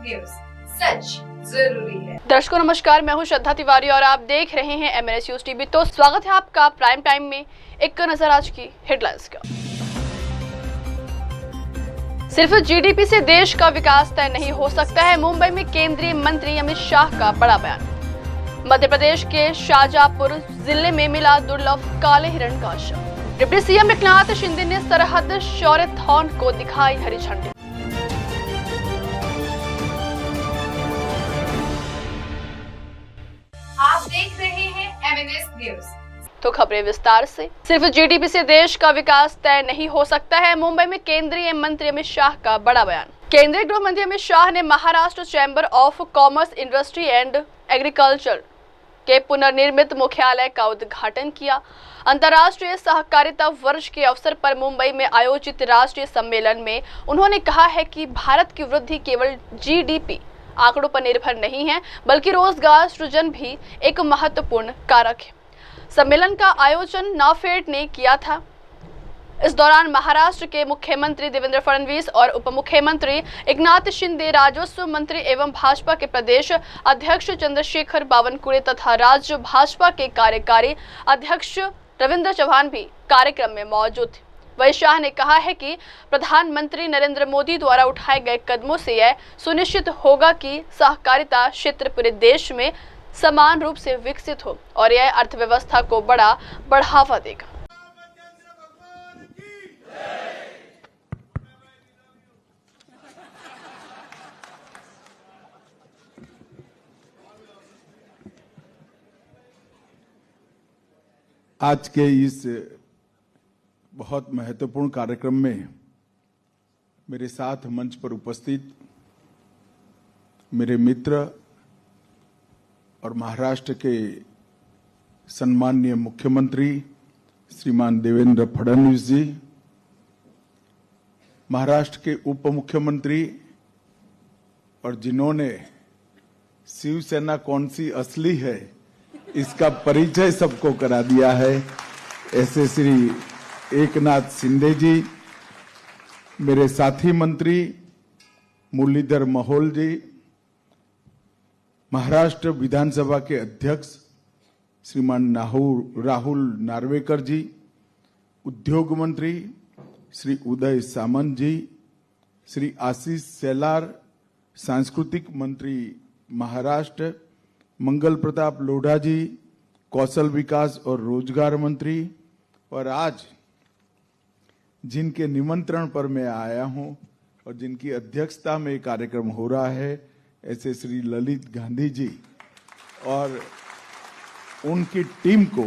News, सच जरूरी है। दर्शकों नमस्कार, मैं हूं श्रद्धा तिवारी और आप देख रहे हैं MNS न्यूज टीवी। तो स्वागत है आपका प्राइम टाइम में। एक नजर आज की हेडलाइंस का। सिर्फ GDP से देश का विकास तय नहीं हो सकता है, मुंबई में केंद्रीय मंत्री अमित शाह का बड़ा बयान। मध्य प्रदेश के शाहजहांपुर जिले में मिला दुर्लभ काले हिरण का शव। डिप्टी CM एकनाथ शिंदे ने सरहद शौर्यथॉन को दिखाई हरी झंडी। आप देख रहे हैं MNS न्यूज। तो खबरें विस्तार से। सिर्फ GDP से देश का विकास तय नहीं हो सकता है, मुंबई में केंद्रीय मंत्री अमित शाह का बड़ा बयान। केंद्रीय गृह मंत्री अमित शाह ने Maharashtra chamber of commerce, industry and agriculture के पुनर्निर्मित मुख्यालय का उद्घाटन किया। अंतर्राष्ट्रीय सहकारिता वर्ष के अवसर पर मुंबई में आयोजित राष्ट्रीय सम्मेलन में उन्होंने कहा है कि भारत की वृद्धि केवल GDP आंकड़ों पर निर्भर नहीं है, बल्कि रोजगार सृजन भी एक महत्वपूर्ण कारक है। सम्मेलन का आयोजन नाफेड ने किया था। इस दौरान महाराष्ट्र के मुख्यमंत्री देवेंद्र फडणवीस और उप मुख्यमंत्री एकनाथ शिंदे, राजस्व मंत्री एवं भाजपा के प्रदेश अध्यक्ष चंद्रशेखर बावनकुळे तथा राज्य भाजपा के कार्यकारी अध्यक्ष रविंद्र चौहान भी कार्यक्रम में मौजूद थे। वही शाह ने कहा है कि प्रधानमंत्री नरेंद्र मोदी द्वारा उठाए गए कदमों से यह सुनिश्चित होगा कि सहकारिता क्षेत्र पूरे देश में समान रूप से विकसित हो और यह अर्थव्यवस्था को बड़ा बढ़ावा देगा। आज के इस बहुत महत्वपूर्ण कार्यक्रम में मेरे साथ मंच पर उपस्थित मेरे मित्र और महाराष्ट्र के सम्माननीय मुख्यमंत्री श्रीमान देवेंद्र फडणवीस जी, महाराष्ट्र के उप मुख्यमंत्री और जिन्होंने शिवसेना कौन सी असली है इसका परिचय सबको करा दिया है, ऐसे श्री एकनाथ शिंदे जी, मेरे साथी मंत्री मुरलीधर मोहोळ जी, महाराष्ट्र विधानसभा के अध्यक्ष श्रीमान राहुल नार्वेकर जी, उद्योग मंत्री श्री उदय सामंत जी, श्री आशीष शेलार, सांस्कृतिक मंत्री महाराष्ट्र मंगल प्रताप लोढ़ा जी, कौशल विकास और रोजगार मंत्री, और आज जिनके निमंत्रण पर मैं आया हूं और जिनकी अध्यक्षता में कार्यक्रम हो रहा है, ऐसे श्री ललित गांधी जी और उनकी टीम को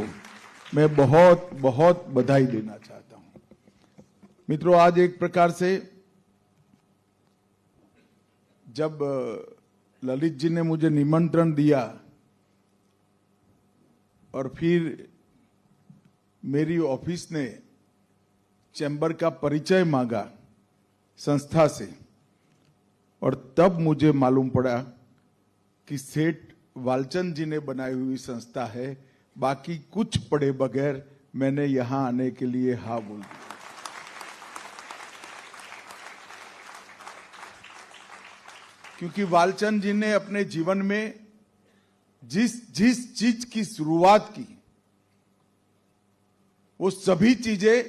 मैं बहुत बहुत बधाई देना चाहता हूं। मित्रों, आज एक प्रकार से जब ललित जी ने मुझे निमंत्रण दिया और फिर मेरी ऑफिस ने चैम्बर का परिचय मांगा संस्था से, और तब मुझे मालूम पड़ा कि सेठ वालचंद जी ने बनाई हुई संस्था है। बाकी कुछ पढ़े बगैर मैंने यहां आने के लिए हाँ बोल दिया। क्योंकि वालचंद जी ने अपने जीवन में जिस चीज की शुरुआत की, वो सभी चीजें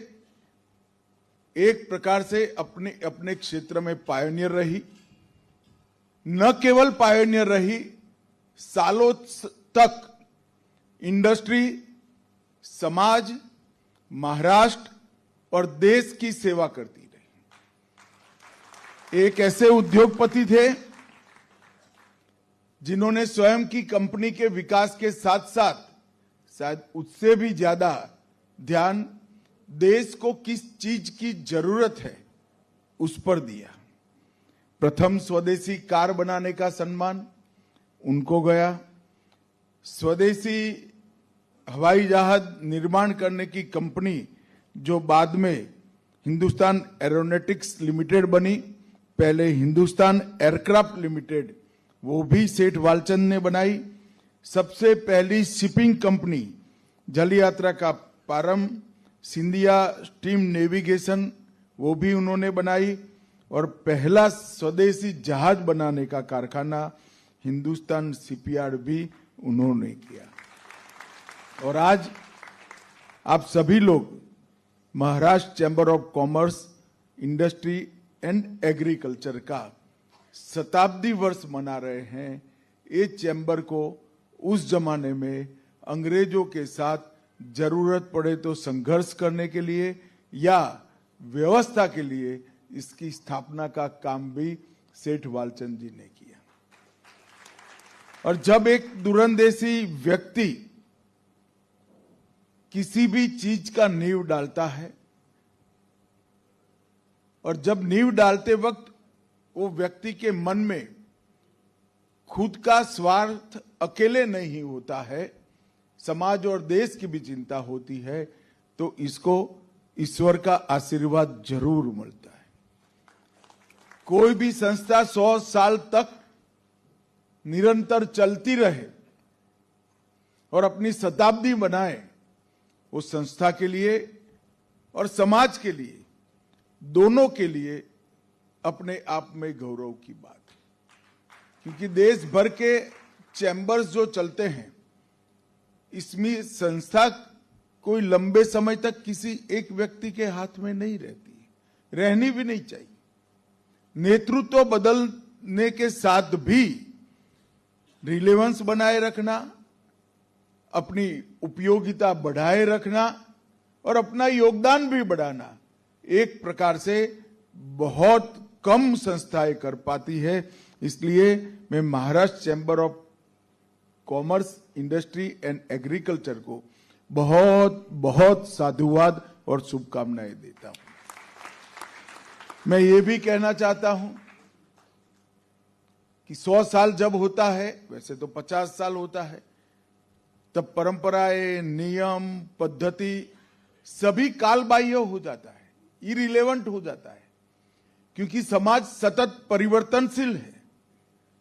एक प्रकार से अपने अपने क्षेत्र में पायोनियर रही। न केवल पायोनियर रही, सालों तक इंडस्ट्री, समाज, महाराष्ट्र और देश की सेवा करती रही। एक ऐसे उद्योगपति थे जिन्होंने स्वयं की कंपनी के विकास के साथ साथ शायद उससे भी ज्यादा ध्यान देश को किस चीज की जरूरत है उस पर दिया। प्रथम स्वदेशी कार बनाने का सम्मान उनको गया। स्वदेशी हवाई जहाज निर्माण करने की कंपनी जो बाद में हिंदुस्तान एरोनॉटिक्स लिमिटेड बनी, पहले हिंदुस्तान एयरक्राफ्ट लिमिटेड, वो भी सेठ वालचंद ने बनाई। सबसे पहली शिपिंग कंपनी जल यात्रा का प्रारंभ सिंधिया स्टीम नेविगेशन, वो भी उन्होंने बनाई। और पहला स्वदेशी जहाज बनाने का कारखाना हिंदुस्तान शिपयार्ड भी उन्होंने किया। और आज आप सभी लोग Maharashtra chamber of commerce, industry and agriculture का शताब्दी वर्ष मना रहे हैं। ये चैम्बर को उस जमाने में अंग्रेजों के साथ जरूरत पड़े तो संघर्ष करने के लिए या व्यवस्था के लिए इसकी स्थापना का काम भी सेठ वालचंद जी ने किया। और जब एक दूरंदेशी व्यक्ति किसी भी चीज का नींव डालता है और जब नींव डालते वक्त वो व्यक्ति के मन में खुद का स्वार्थ अकेले नहीं होता है, समाज और देश की भी चिंता होती है, तो इसको ईश्वर का आशीर्वाद जरूर मिलता है। कोई भी संस्था 100 साल तक निरंतर चलती रहे और अपनी शताब्दी बनाए, उस संस्था के लिए और समाज के लिए, दोनों के लिए अपने आप में गौरव की बात है। क्योंकि देश भर के चैम्बर्स जो चलते हैं, इसमें संस्था कोई लंबे समय तक किसी एक व्यक्ति के हाथ में नहीं रहती, रहनी भी नहीं चाहिए। नेतृत्व बदलने के साथ भी रिलेवेंस बनाए रखना, अपनी उपयोगिता बढ़ाए रखना और अपना योगदान भी बढ़ाना एक प्रकार से बहुत कम संस्थाएं कर पाती है। इसलिए मैं Maharashtra chamber of commerce, industry and agriculture को बहुत बहुत साधुवाद और शुभकामनाएं देता हूं। मैं ये भी कहना चाहता हूं कि 100 साल जब होता है, वैसे तो 50 साल होता है, तब परंपराएं, नियम, पद्धति सभी कालबाह्य हो जाता है, इरिलेवेंट हो जाता है, क्योंकि समाज सतत परिवर्तनशील है।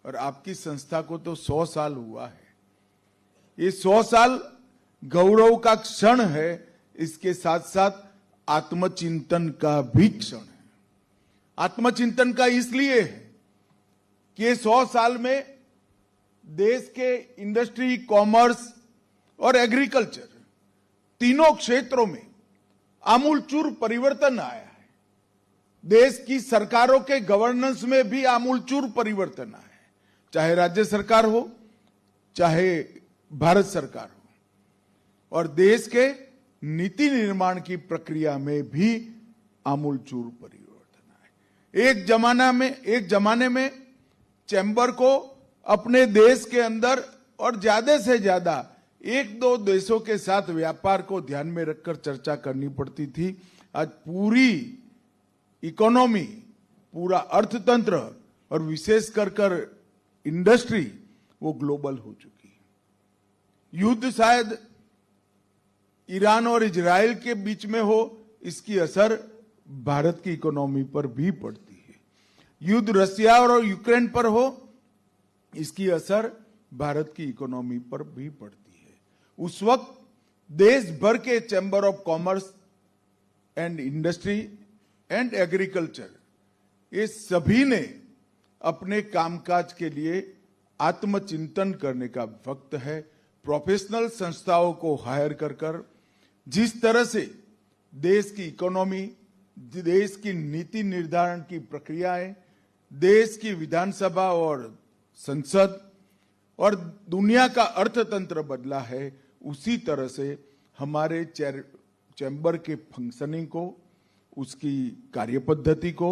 और आपकी संस्था को तो 100 साल हुआ है। ये 100 साल गौरव का क्षण है, इसके साथ साथ आत्मचिंतन का भी क्षण है। आत्मचिंतन का इसलिए है कि 100 साल में देश के इंडस्ट्री, कॉमर्स और एग्रीकल्चर तीनों क्षेत्रों में आमूलचूल परिवर्तन आया है। देश की सरकारों के गवर्नेंस में भी आमूलचूल परिवर्तन आया है, चाहे राज्य सरकार हो, चाहे भारत सरकार हो। और देश के नीति निर्माण की प्रक्रिया में भी आमूलचूल परिवर्तन आया। एक जमाने में चैम्बर को अपने देश के अंदर और ज्यादा से ज्यादा 1-2 देशों के साथ व्यापार को ध्यान में रखकर चर्चा करनी पड़ती थी। आज पूरी इकोनॉमी, पूरा अर्थतंत्र और विशेष कर इंडस्ट्री वो ग्लोबल हो चुकी है। युद्ध शायद ईरान और इजराइल के बीच में हो, इसकी असर भारत की इकोनॉमी पर भी पड़ती है। युद्ध रशिया और यूक्रेन पर हो, इसकी असर भारत की इकोनॉमी पर भी पड़ती है। उस वक्त देश भर के chamber of commerce and industry and agriculture, ये सभी ने अपने कामकाज के लिए आत्मचिंतन करने का वक्त है। प्रोफेशनल संस्थाओं को हायर कर जिस तरह से देश की इकोनॉमी, देश की नीति निर्धारण की प्रक्रियाएं, देश की विधानसभा और संसद और दुनिया का अर्थतंत्र बदला है, उसी तरह से हमारे चैम्बर के फंक्शनिंग को, उसकी कार्यपद्धति को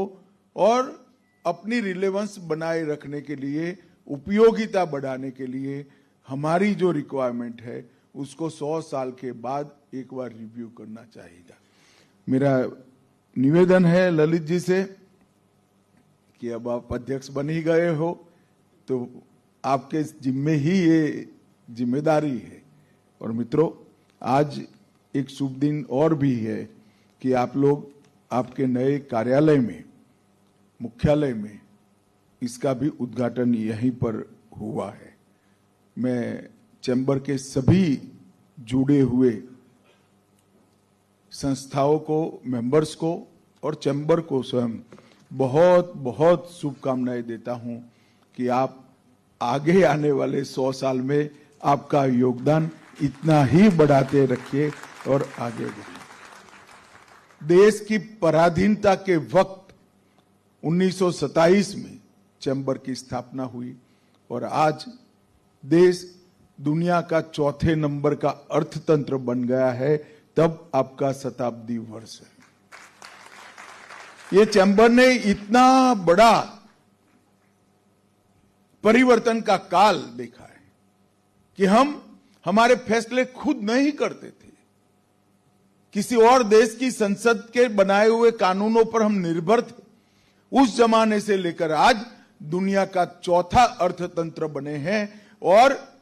और अपनी रिलेवेंस बनाए रखने के लिए, उपयोगिता बढ़ाने के लिए हमारी जो रिक्वायरमेंट है उसको 100 साल के बाद एक बार रिव्यू करना चाहिए। मेरा निवेदन है ललित जी से कि अब आप अध्यक्ष बन ही गए हो तो आपके जिम्मे ही ये जिम्मेदारी है। और मित्रों, आज एक शुभ दिन और भी है कि आप लोग आपके नए कार्यालय में, मुख्यालय में, इसका भी उद्घाटन यहीं पर हुआ है। मैं चैम्बर के सभी जुड़े हुए संस्थाओं को, मेंबर्स को और चैम्बर को स्वयं बहुत बहुत शुभकामनाएं देता हूं कि आप आगे आने वाले 100 साल में आपका योगदान इतना ही बढ़ाते रखिए और आगे बढ़िए। देश की पराधीनता के वक्त 1927 में चैम्बर की स्थापना हुई और आज देश दुनिया का चौथे नंबर का अर्थतंत्र बन गया है, तब आपका शताब्दी वर्ष है। ये चैम्बर ने इतना बड़ा परिवर्तन का काल देखा है कि हम हमारे फैसले खुद नहीं करते थे, किसी और देश की संसद के बनाए हुए कानूनों पर हम निर्भर थे। उस जमाने से लेकर आज दुनिया का चौथा अर्थतंत्र बने हैं और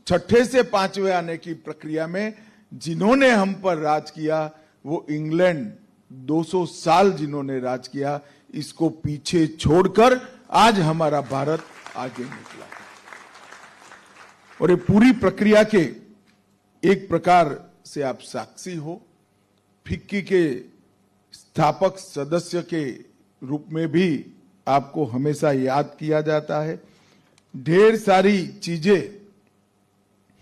छठे से पांचवें आने की प्रक्रिया में जिन्होंने हम पर राज किया वो इंग्लैंड 200 साल जिन्होंने राज किया, इसको पीछे छोड़कर आज हमारा भारत आगे निकला और ये पूरी प्रक्रिया के एक प्रकार से आप साक्षी हो। फिक्की के स्थापक सदस्य के रूप में भी आपको हमेशा याद किया जाता है। ढेर सारी चीजें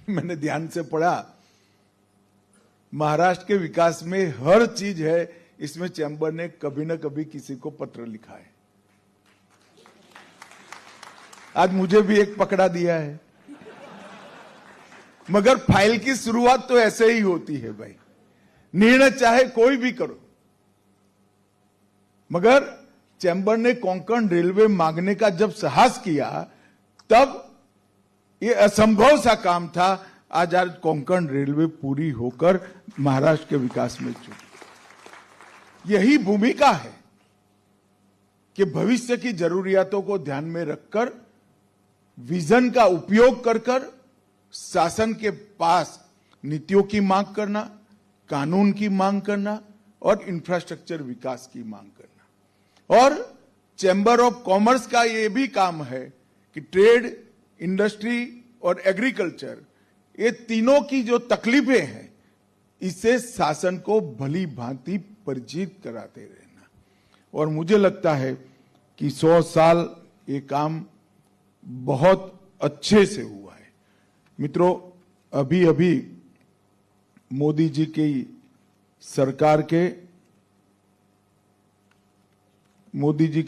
मैंने ध्यान से पढ़ा, महाराष्ट्र के विकास में हर चीज है, इसमें चैम्बर ने कभी न कभी किसी को पत्र लिखा है। आज मुझे भी एक पकड़ा दिया है, मगर फाइल की शुरुआत तो ऐसे ही होती है भाई, निर्णय चाहे कोई भी करो। मगर चैम्बर ने कोंकण रेलवे मांगने का जब साहस किया तब ये असंभव सा काम था। आज कोंकण रेलवे पूरी होकर महाराष्ट्र के विकास में जुटी। यही भूमिका है कि भविष्य की जरूरियातों को ध्यान में रखकर विजन का उपयोग कर शासन के पास नीतियों की मांग करना, कानून की मांग करना और इंफ्रास्ट्रक्चर विकास की मांग करना। और चैम्बर ऑफ कॉमर्स का ये भी काम है कि ट्रेड, इंडस्ट्री और एग्रीकल्चर, ये तीनों की जो तकलीफें हैं इससे शासन को भली भांति परिचित कराते रहना। और मुझे लगता है कि 100 साल ये काम बहुत अच्छे से हुआ है। मित्रों, अभी अभी मोदी जी की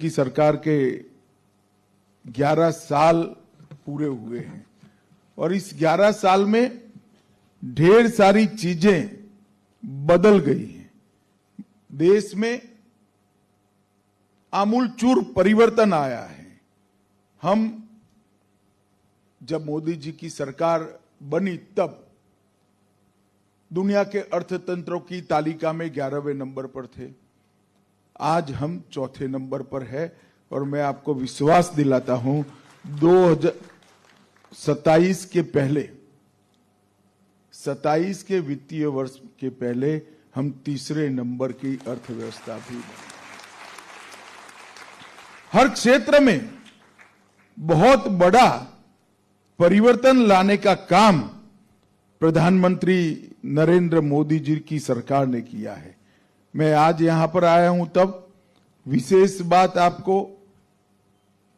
सरकार के 11 साल पूरे हुए हैं और इस 11 साल में ढेर सारी चीजें बदल गई हैं। देश में आमूलचूर परिवर्तन आया है। हम जब मोदी जी की सरकार बनी तब दुनिया के अर्थतंत्रों की तालिका में 11वें नंबर पर थे। आज हम चौथे नंबर पर है और मैं आपको विश्वास दिलाता हूं 2027 के पहले, 27 के वित्तीय वर्ष के पहले हम तीसरे नंबर की अर्थव्यवस्था भी बने। हर क्षेत्र में बहुत बड़ा परिवर्तन लाने का काम प्रधानमंत्री नरेंद्र मोदी जी की सरकार ने किया है। मैं आज यहां पर आया हूं तब विशेष बात आपको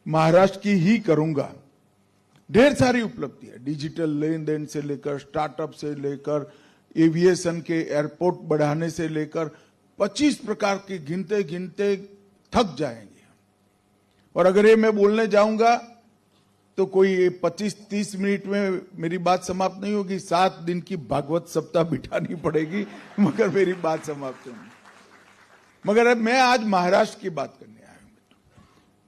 महाराष्ट्र की ही करूंगा। ढेर सारी उपलब्धियां, डिजिटल लेन देन से लेकर, स्टार्टअप से लेकर, एविएशन के एयरपोर्ट बढ़ाने से लेकर 25 प्रकार के गिनते गिनते थक जाएंगे। और अगर ये मैं बोलने जाऊंगा तो कोई 25-30 मिनट में मेरी बात समाप्त नहीं होगी। 7 दिन की भागवत सप्ताह बिठानी पड़ेगी मगर मेरी बात समाप्त होगी। मगर अब मैं आज महाराष्ट्र की बात करने आया हूं।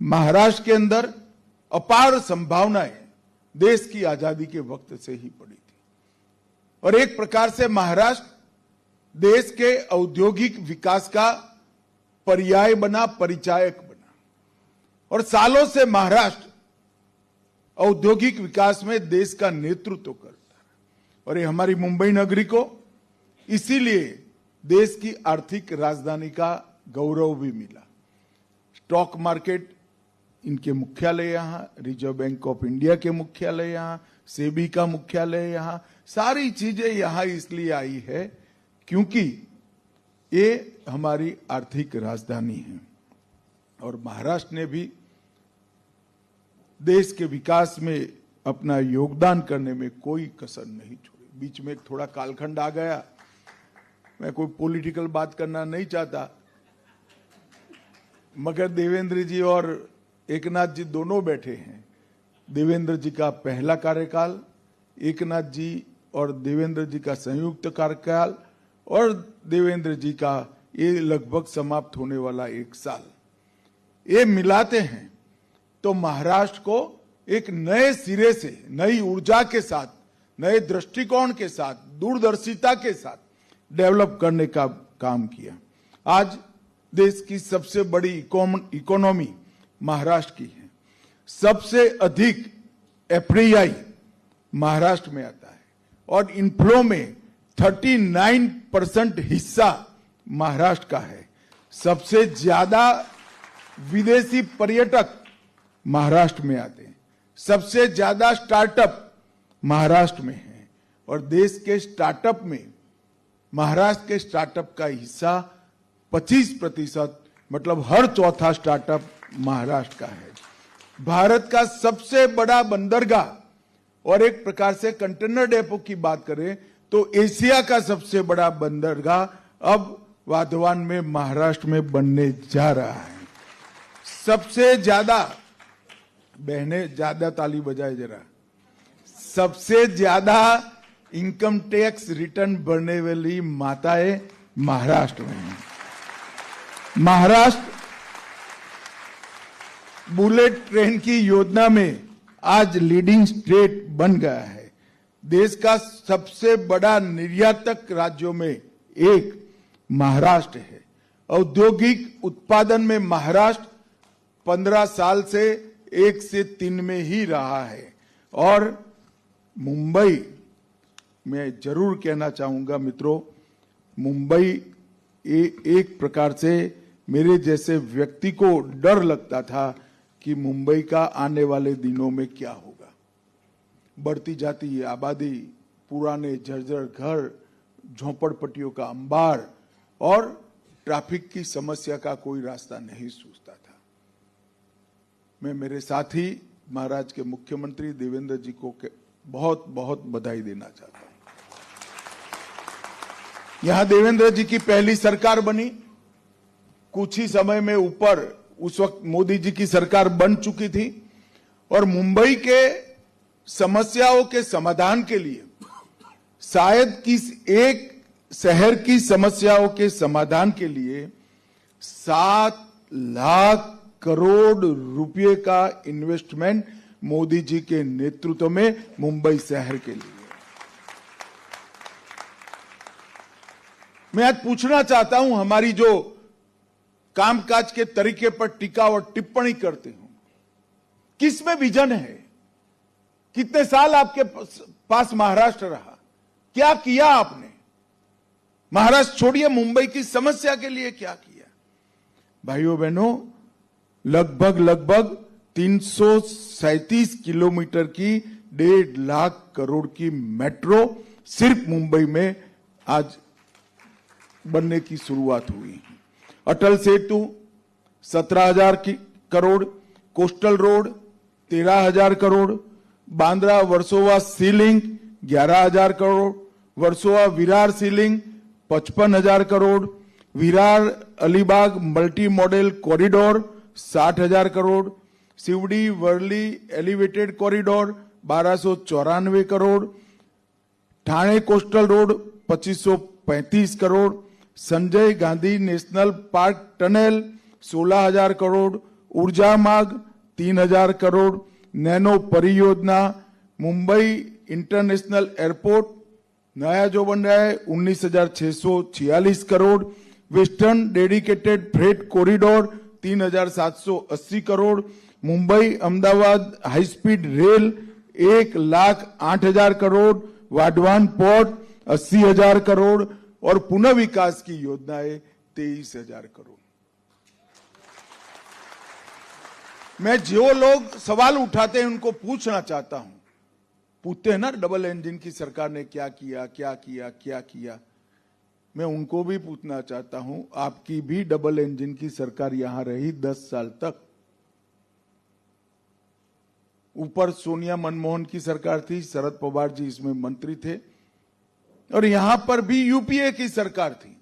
महाराष्ट्र के अंदर अपार संभावनाएं देश की आजादी के वक्त से ही पड़ी थी और एक प्रकार से महाराष्ट्र देश के औद्योगिक विकास का पर्याय बना, परिचायक बना। और सालों से महाराष्ट्र औद्योगिक विकास में देश का नेतृत्व करता है और ये हमारी मुंबई नगरी को इसीलिए देश की आर्थिक राजधानी का गौरव भी मिला। स्टॉक मार्केट इनके मुख्यालय यहां, रिजर्व बैंक ऑफ इंडिया के मुख्यालय यहां, सेबी का मुख्यालय यहां, सारी चीजें यहां इसलिए आई है क्योंकि ये हमारी आर्थिक राजधानी है। और महाराष्ट्र ने भी देश के विकास में अपना योगदान करने में कोई कसर नहीं छोड़ी। बीच में एक थोड़ा कालखंड आ गया, मैं कोई पॉलिटिकल बात करना नहीं चाहता, मगर देवेंद्र जी और एकनाथ जी दोनों बैठे हैं। देवेंद्र जी का पहला कार्यकाल, एकनाथ जी और देवेंद्र जी का संयुक्त कार्यकाल, और देवेंद्र जी का ये लगभग समाप्त होने वाला 1 साल, ये मिलाते हैं तो महाराष्ट्र को एक नए सिरे से, नई ऊर्जा के साथ, नए दृष्टिकोण के साथ, दूरदर्शिता के साथ डेवलप करने का काम किया। आज देश की सबसे बड़ी इकोनॉमी महाराष्ट्र की है। सबसे अधिक एफडीआई महाराष्ट्र में आता है और इनफ्लो में 39% हिस्सा महाराष्ट्र का है। सबसे ज्यादा विदेशी पर्यटक महाराष्ट्र में आते हैं। सबसे ज्यादा स्टार्टअप महाराष्ट्र में है और देश के स्टार्टअप में महाराष्ट्र के स्टार्टअप का हिस्सा 25%, मतलब हर चौथा स्टार्टअप महाराष्ट्र का है। भारत का सबसे बड़ा बंदरगाह और एक प्रकार से कंटेनर डेपो की बात करें तो एशिया का सबसे बड़ा बंदरगाह अब वाधवान में महाराष्ट्र में बनने जा रहा है। सबसे ज्यादा, बहने ज्यादा ताली बजाए जरा, सबसे ज्यादा इनकम टैक्स रिटर्न भरने वाली माताएं महाराष्ट्र में हैं। महाराष्ट्र बुलेट ट्रेन की योजना में आज लीडिंग स्टेट बन गया है। देश का सबसे बड़ा निर्यातक राज्यों में एक महाराष्ट्र है। औद्योगिक उत्पादन में महाराष्ट्र 15 साल से 1 से 3 में ही रहा है। और मुंबई, मैं जरूर कहना चाहूंगा मित्रों, मुंबई एक प्रकार से मेरे जैसे व्यक्ति को डर लगता था कि मुंबई का आने वाले दिनों में क्या होगा। बढ़ती जाती आबादी, पुराने जर्जर घर, झोपड़पट्टियों का अंबार और ट्रैफिक की समस्या का कोई रास्ता नहीं सूझता था। मैं मेरे साथी महाराज के मुख्यमंत्री देवेंद्र जी को बहुत बहुत बधाई देना चाहता हूं। यहां देवेंद्र जी की पहली सरकार बनी, कुछ ही समय में ऊपर उस वक्त मोदी जी की सरकार बन चुकी थी और मुंबई के समस्याओं के समाधान के लिए, शायद किस एक शहर की समस्याओं के समाधान के लिए 7 लाख करोड़ रुपए का इन्वेस्टमेंट मोदी जी के नेतृत्व में मुंबई शहर के लिए। मैं आज पूछना चाहता हूं, हमारी जो कामकाज के तरीके पर टीका और टिप्पणी करते हो, किस में विजन है? कितने साल आपके पास महाराष्ट्र रहा? क्या किया आपने? महाराष्ट्र छोड़िए, मुंबई की समस्या के लिए क्या किया? भाइयों बहनों, लगभग 337 किलोमीटर की 1.5 लाख करोड़ की मेट्रो सिर्फ मुंबई में आज बनने की शुरुआत हुई। Atal Setu 17,000 crore, coastal road 13,000 crore, Bandra Versova sea link 11,000 crore, Versova Virar sea link 55,000 crore, Virar Alibag multi modal corridor 60,000 crore, Sewri Worli elevated corridor 1294 crore, Thane coastal road 2535 crore, Sanjay Gandhi national park tunnel 16,000 crore, ऊर्जा मार्ग 3,000 करोड़, नैनो परियोजना, मुंबई इंटरनेशनल एयरपोर्ट नया जो बन रहा है 19,646 crore, western dedicated freight corridor 3,780 crore, Mumbai Ahmedabad high speed rail 1,08,000 crore, Vadhavan port 80,000 crore और पुनः विकास की योजनाएं 23,000 करोड़। मैं जो लोग सवाल उठाते हैं उनको पूछना चाहता हूं, पूछते हैं ना डबल इंजन की सरकार ने क्या किया क्या किया क्या किया। मैं उनको भी पूछना चाहता हूं, आपकी भी डबल इंजन की सरकार यहां रही 10 साल तक। ऊपर सोनिया मनमोहन की सरकार थी, शरद पवार जी इसमें मंत्री थे, और यहां पर भी यूपीए की सरकार थी।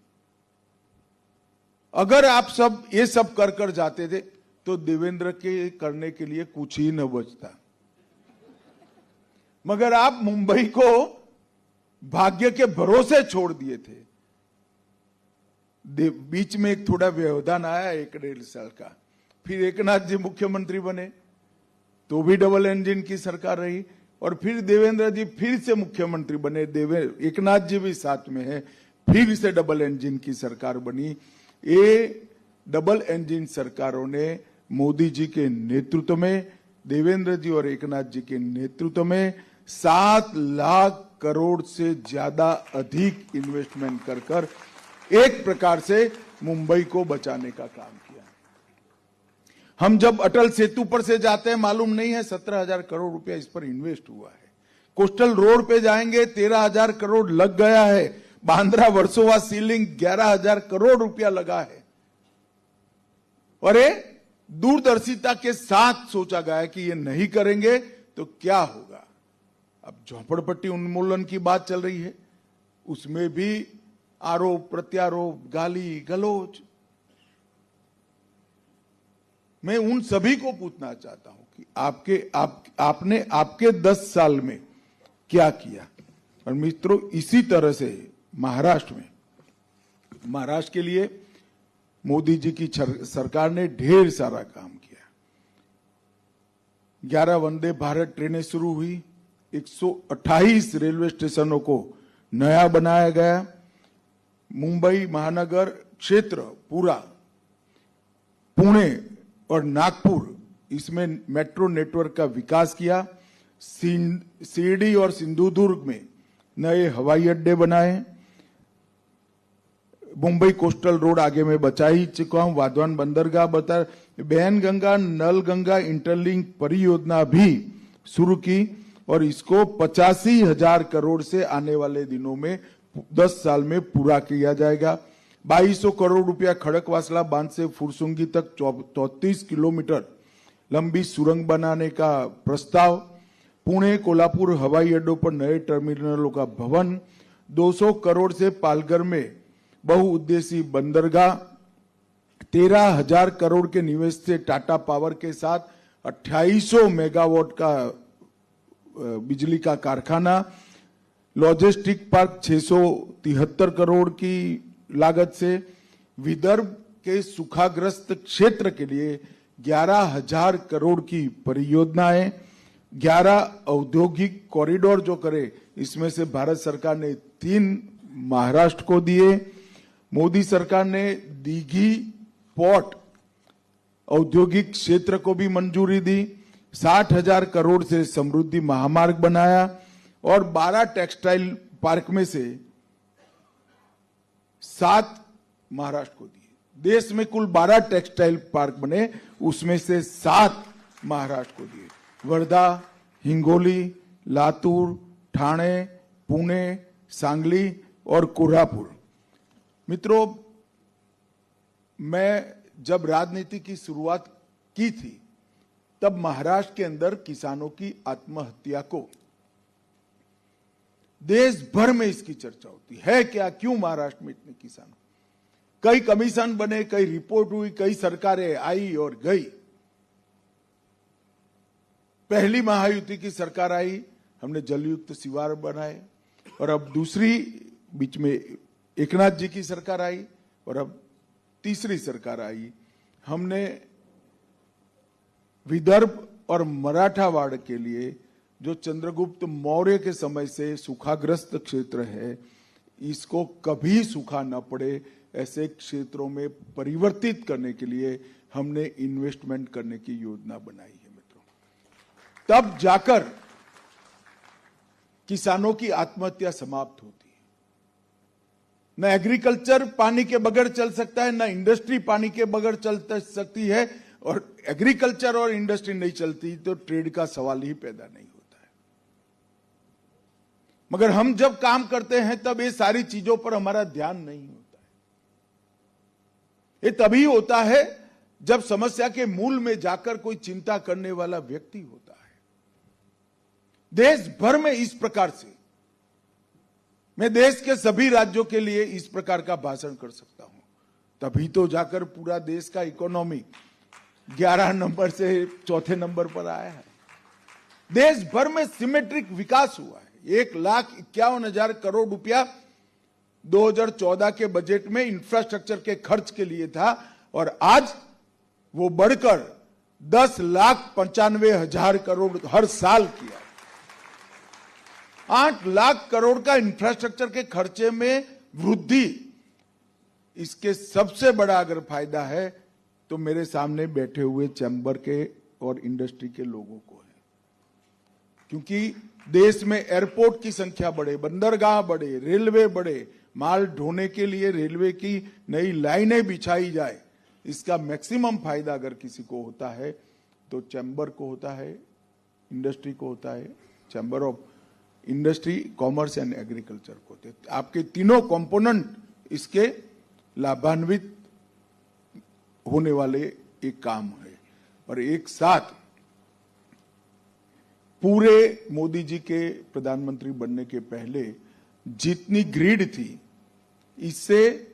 अगर आप सब ये सब कर जाते थे तो देवेंद्र के करने के लिए कुछ ही न बचता। मगर आप मुंबई को भाग्य के भरोसे छोड़ दिए थे। बीच में एक थोड़ा व्यवधान आया 1-1.5 साल का, फिर एकनाथ जी मुख्यमंत्री बने तो भी डबल इंजन की सरकार रही, और फिर देवेंद्र जी फिर से मुख्यमंत्री बने, एकनाथ जी भी साथ में है, फिर से डबल इंजन की सरकार बनी। ये डबल इंजन सरकारों ने मोदी जी के नेतृत्व में, देवेंद्र जी और एकनाथ जी के नेतृत्व में 7 लाख करोड़ से ज्यादा अधिक इन्वेस्टमेंट कर एक प्रकार से मुंबई को बचाने का काम किया। हम जब अटल सेतु पर से जाते हैं, मालूम नहीं है 17,000 करोड़ रुपया इस पर इन्वेस्ट हुआ है। कोस्टल रोड पे जाएंगे 13,000 करोड़ लग गया है। बांद्रा वर्सोवा सीलिंग 11,000 करोड़ रुपया लगा है। और ये दूरदर्शिता के साथ सोचा गया है कि ये नहीं करेंगे तो क्या होगा। अब झोपड़पट्टी उन्मूलन की बात चल रही है, उसमें भी आरोप प्रत्यारोप, गाली गलौज। मैं उन सभी को पूछना चाहता हूं कि आपने आपके 10 साल में क्या किया। और मित्रों, इसी तरह से महाराष्ट्र के लिए मोदी जी की सरकार ने ढेर सारा काम किया। 11 वंदे भारत ट्रेनें शुरू हुई, 128 रेलवे स्टेशनों को नया बनाया गया। मुंबई महानगर क्षेत्र पूरा, पुणे और नागपुर, इसमें मेट्रो नेटवर्क का विकास किया। शिरडी और सिंधुदुर्ग में नए हवाई अड्डे बनाए। मुंबई कोस्टल रोड आगे में बचा ही चुका हूं, वाधवान बंदरगाह बता, बैन गंगा नल गंगा इंटरलिंक परियोजना भी शुरू की, और इसको 85,000 करोड़ से आने वाले दिनों में 10 साल में पूरा किया जाएगा। 2200 करोड़ रुपया खड़कवासला बांध से फुरसुंगी तक 34 किलोमीटर लंबी सुरंग बनाने का प्रस्ताव। पुणे कोल्हापुर हवाई अड्डों पर नए टर्मिनलों का भवन। 200 करोड़ से पालघर में बहुउद्देशीय बंदरगाह। 13,000 करोड़ के निवेश से टाटा पावर के साथ 2800 मेगावाट का बिजली का कारखाना। लॉजिस्टिक पार्क 673 करोड़ की लागत से। विदर्भ के सूखाग्रस्त क्षेत्र के लिए 11,000 करोड़ की परियोजनाएं। 11 औद्योगिक कॉरिडोर जो करे, इसमें से भारत सरकार ने 3 महाराष्ट्र को दिए। मोदी सरकार ने दीघी पोर्ट औद्योगिक क्षेत्र को भी मंजूरी दी। 60,000 करोड़ से समृद्धि महामार्ग बनाया, और 12 टेक्सटाइल पार्क में से 7 महाराष्ट्र को दिए। देश में कुल 12 टेक्सटाइल पार्क बने, उसमें से 7 महाराष्ट्र को दिए। वर्धा, हिंगोली, लातूर, ठाणे, पुणे, सांगली और कोल्हापुर। मित्रों, मैं जब राजनीति की शुरुआत की थी, तब महाराष्ट्र के अंदर किसानों की आत्महत्या को देश भर में इसकी चर्चा होती है क्या, क्यों महाराष्ट्र में इतने किसान। कई कमीशन बने, कई रिपोर्ट हुई, कई सरकारें आई और गई। पहली महायुति की सरकार आई, हमने जलयुक्त शिवार बनाए, और अब दूसरी बीच में एकनाथ जी की सरकार आई, और अब तीसरी सरकार आई। हमने विदर्भ और मराठावाड़ के लिए जो चंद्रगुप्त मौर्य के समय से सूखाग्रस्त क्षेत्र है, इसको कभी सूखा न पड़े, ऐसे क्षेत्रों में परिवर्तित करने के लिए हमने इन्वेस्टमेंट करने की योजना बनाई है मित्रों। तब जाकर किसानों की आत्महत्या समाप्त होती है। न एग्रीकल्चर पानी के बगैर चल सकता है, न इंडस्ट्री पानी के बगैर चल सकती है, और एग्रीकल्चर और इंडस्ट्री नहीं चलती तो ट्रेड का सवाल ही पैदा नहीं होता है। मगर हम जब काम करते हैं तब ये सारी चीजों पर हमारा ध्यान नहीं होता है। ये तभी होता है जब समस्या के मूल में जाकर कोई चिंता करने वाला व्यक्ति होता है। देश भर में इस प्रकार से मैं देश के सभी राज्यों के लिए इस प्रकार का भाषण कर सकता हूं, तभी तो जाकर पूरा देश का इकोनॉमी 11 नंबर से 4थे नंबर पर आया है। देश भर में सिमेट्रिक विकास हुआ है। 1,51,000 करोड़ रुपया 2014 के बजट में इंफ्रास्ट्रक्चर के खर्च के लिए था और आज वो बढ़कर 10,95,000 करोड़ हर साल किया। 8 लाख करोड़ का इंफ्रास्ट्रक्चर के खर्चे में वृद्धि, इसके सबसे बड़ा अगर फायदा है तो मेरे सामने बैठे हुए चैम्बर के और इंडस्ट्री के लोगों को है, क्योंकि देश में एयरपोर्ट की संख्या बढ़े, बंदरगाह बढ़े, रेलवे बढ़े, माल ढोने के लिए रेलवे की नई लाइनें बिछाई जाए, इसका मैक्सिमम फायदा अगर किसी को होता है तो चैम्बर को होता है, इंडस्ट्री को होता है, chamber of industry, commerce and agriculture को होते हैं। आपके तीनों कंपोनेंट इसके लाभान्वित होने वाले एक काम है। और एक साथ पूरे मोदी जी के प्रधानमंत्री बनने के पहले जितनी ग्रिड थी, इससे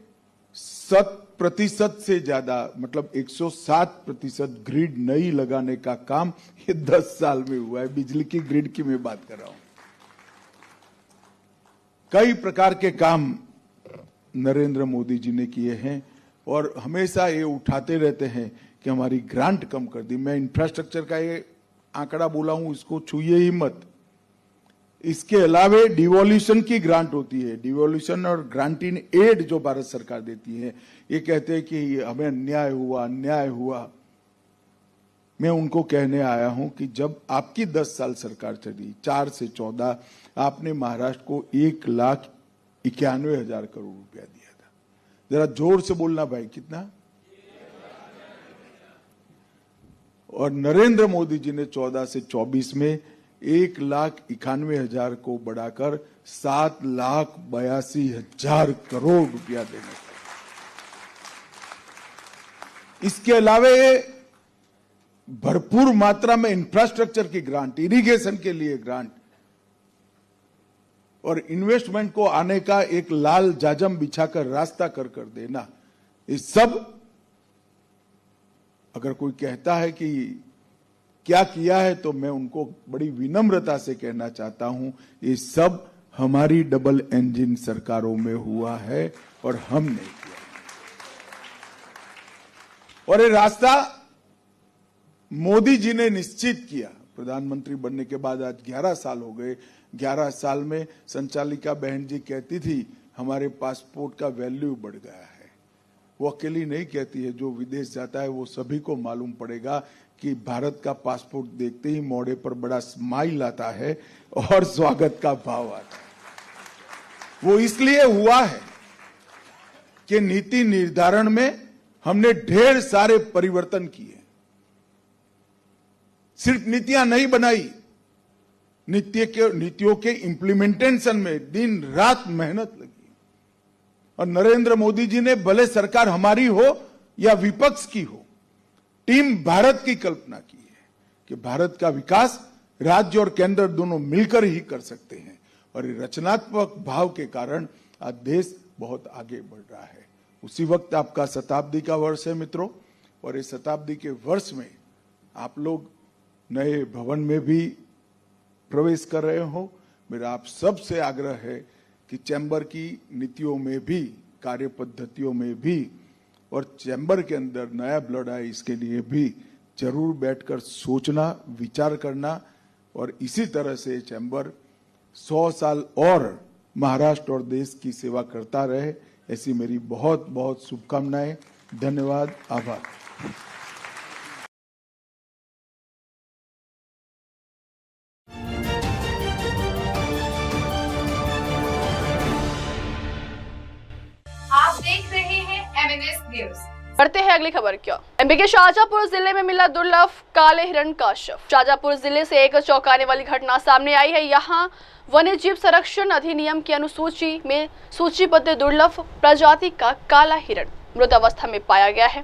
100% से ज्यादा, मतलब 107% ग्रिड नई लगाने का काम ये 10 साल में हुआ है। बिजली की ग्रिड की मैं बात कर रहा हूं। कई प्रकार के काम नरेंद्र मोदी जी ने किए हैं और हमेशा ये उठाते रहते हैं कि हमारी ग्रांट कम कर दी। मैं इंफ्रास्ट्रक्चर का ये आंकड़ा बोला हूं, इसको छूइए ही मत। इसके अलावे डिवोल्यूशन की ग्रांट होती है, डिवोल्यूशन और ग्रांट इन एड जो भारत सरकार देती है। ये कहते हैं कि हमें अन्याय हुआ। मैं उनको कहने आया हूं कि जब आपकी 10 साल सरकार चली, 4 से 14, आपने महाराष्ट्र को 1,91,000 करोड़ रुपया दिया था। जरा जोर से बोलना भाई, कितना? और नरेंद्र मोदी जी ने 14 से 24 में 1,91,000 को बढ़ाकर 7,82,000 करोड़ रुपया देने का। इसके अलावे भरपूर मात्रा में इंफ्रास्ट्रक्चर की ग्रांट, इरिगेशन के लिए ग्रांट और इन्वेस्टमेंट को आने का एक लाल जाजम बिछाकर रास्ता कर देना, ये सब अगर कोई कहता है कि क्या किया है तो मैं उनको बड़ी विनम्रता से कहना चाहता हूं, ये सब हमारी डबल इंजन सरकारों में हुआ है और हम नहीं किया। और ये रास्ता मोदी जी ने निश्चित किया। प्रधानमंत्री बनने के बाद आज 11 साल हो गए। 11 साल में संचालिका बहन जी कहती थी हमारे पासपोर्ट का वैल्यू बढ़ गया है। वो अकेली नहीं कहती है, जो विदेश जाता है वो सभी को मालूम पड़ेगा कि भारत का पासपोर्ट देखते ही मोड़े पर बड़ा स्माइल आता है और स्वागत का भाव आता है। वो इसलिए हुआ है कि नीति निर्धारण में हमने ढेर सारे परिवर्तन किए। सिर्फ नीतियां नहीं बनाई, नीतियों के इंप्लीमेंटेशन में दिन रात मेहनत लगी। और नरेंद्र मोदी जी ने, भले सरकार हमारी हो या विपक्ष की हो, टीम भारत की कल्पना की है कि भारत का विकास राज्य और केंद्र दोनों मिलकर ही कर सकते हैं। और रचनात्मक भाव के कारण आज देश बहुत आगे बढ़ रहा है। उसी वक्त आपका शताब्दी का वर्ष है मित्रों, और इस शताब्दी के वर्ष में आप लोग नए भवन में भी प्रवेश कर रहे हो। मेरा आप सबसे आग्रह है कि चैम्बर की नीतियों में भी, कार्य पद्धतियों में भी, और चैम्बर के अंदर नया ब्लड आए इसके लिए भी जरूर बैठकर सोचना, विचार करना। और इसी तरह से चैम्बर 100 साल और महाराष्ट्र और देश की सेवा करता रहे, ऐसी मेरी बहुत बहुत शुभकामनाएं। धन्यवाद, आभार। आप देख रहे हैं MNS न्यूज। बढ़ते हैं अगली खबर की ओर। एमपी के शाहजहांपुर जिले में मिला दुर्लभ काले हिरण का शव। शाहजहांपुर जिले से एक चौंकाने वाली घटना सामने आई है। यहाँ वन्य जीव संरक्षण अधिनियम की अनुसूची में सूचीबद्ध दुर्लभ प्रजाति का काला हिरण मृत अवस्था में पाया गया है।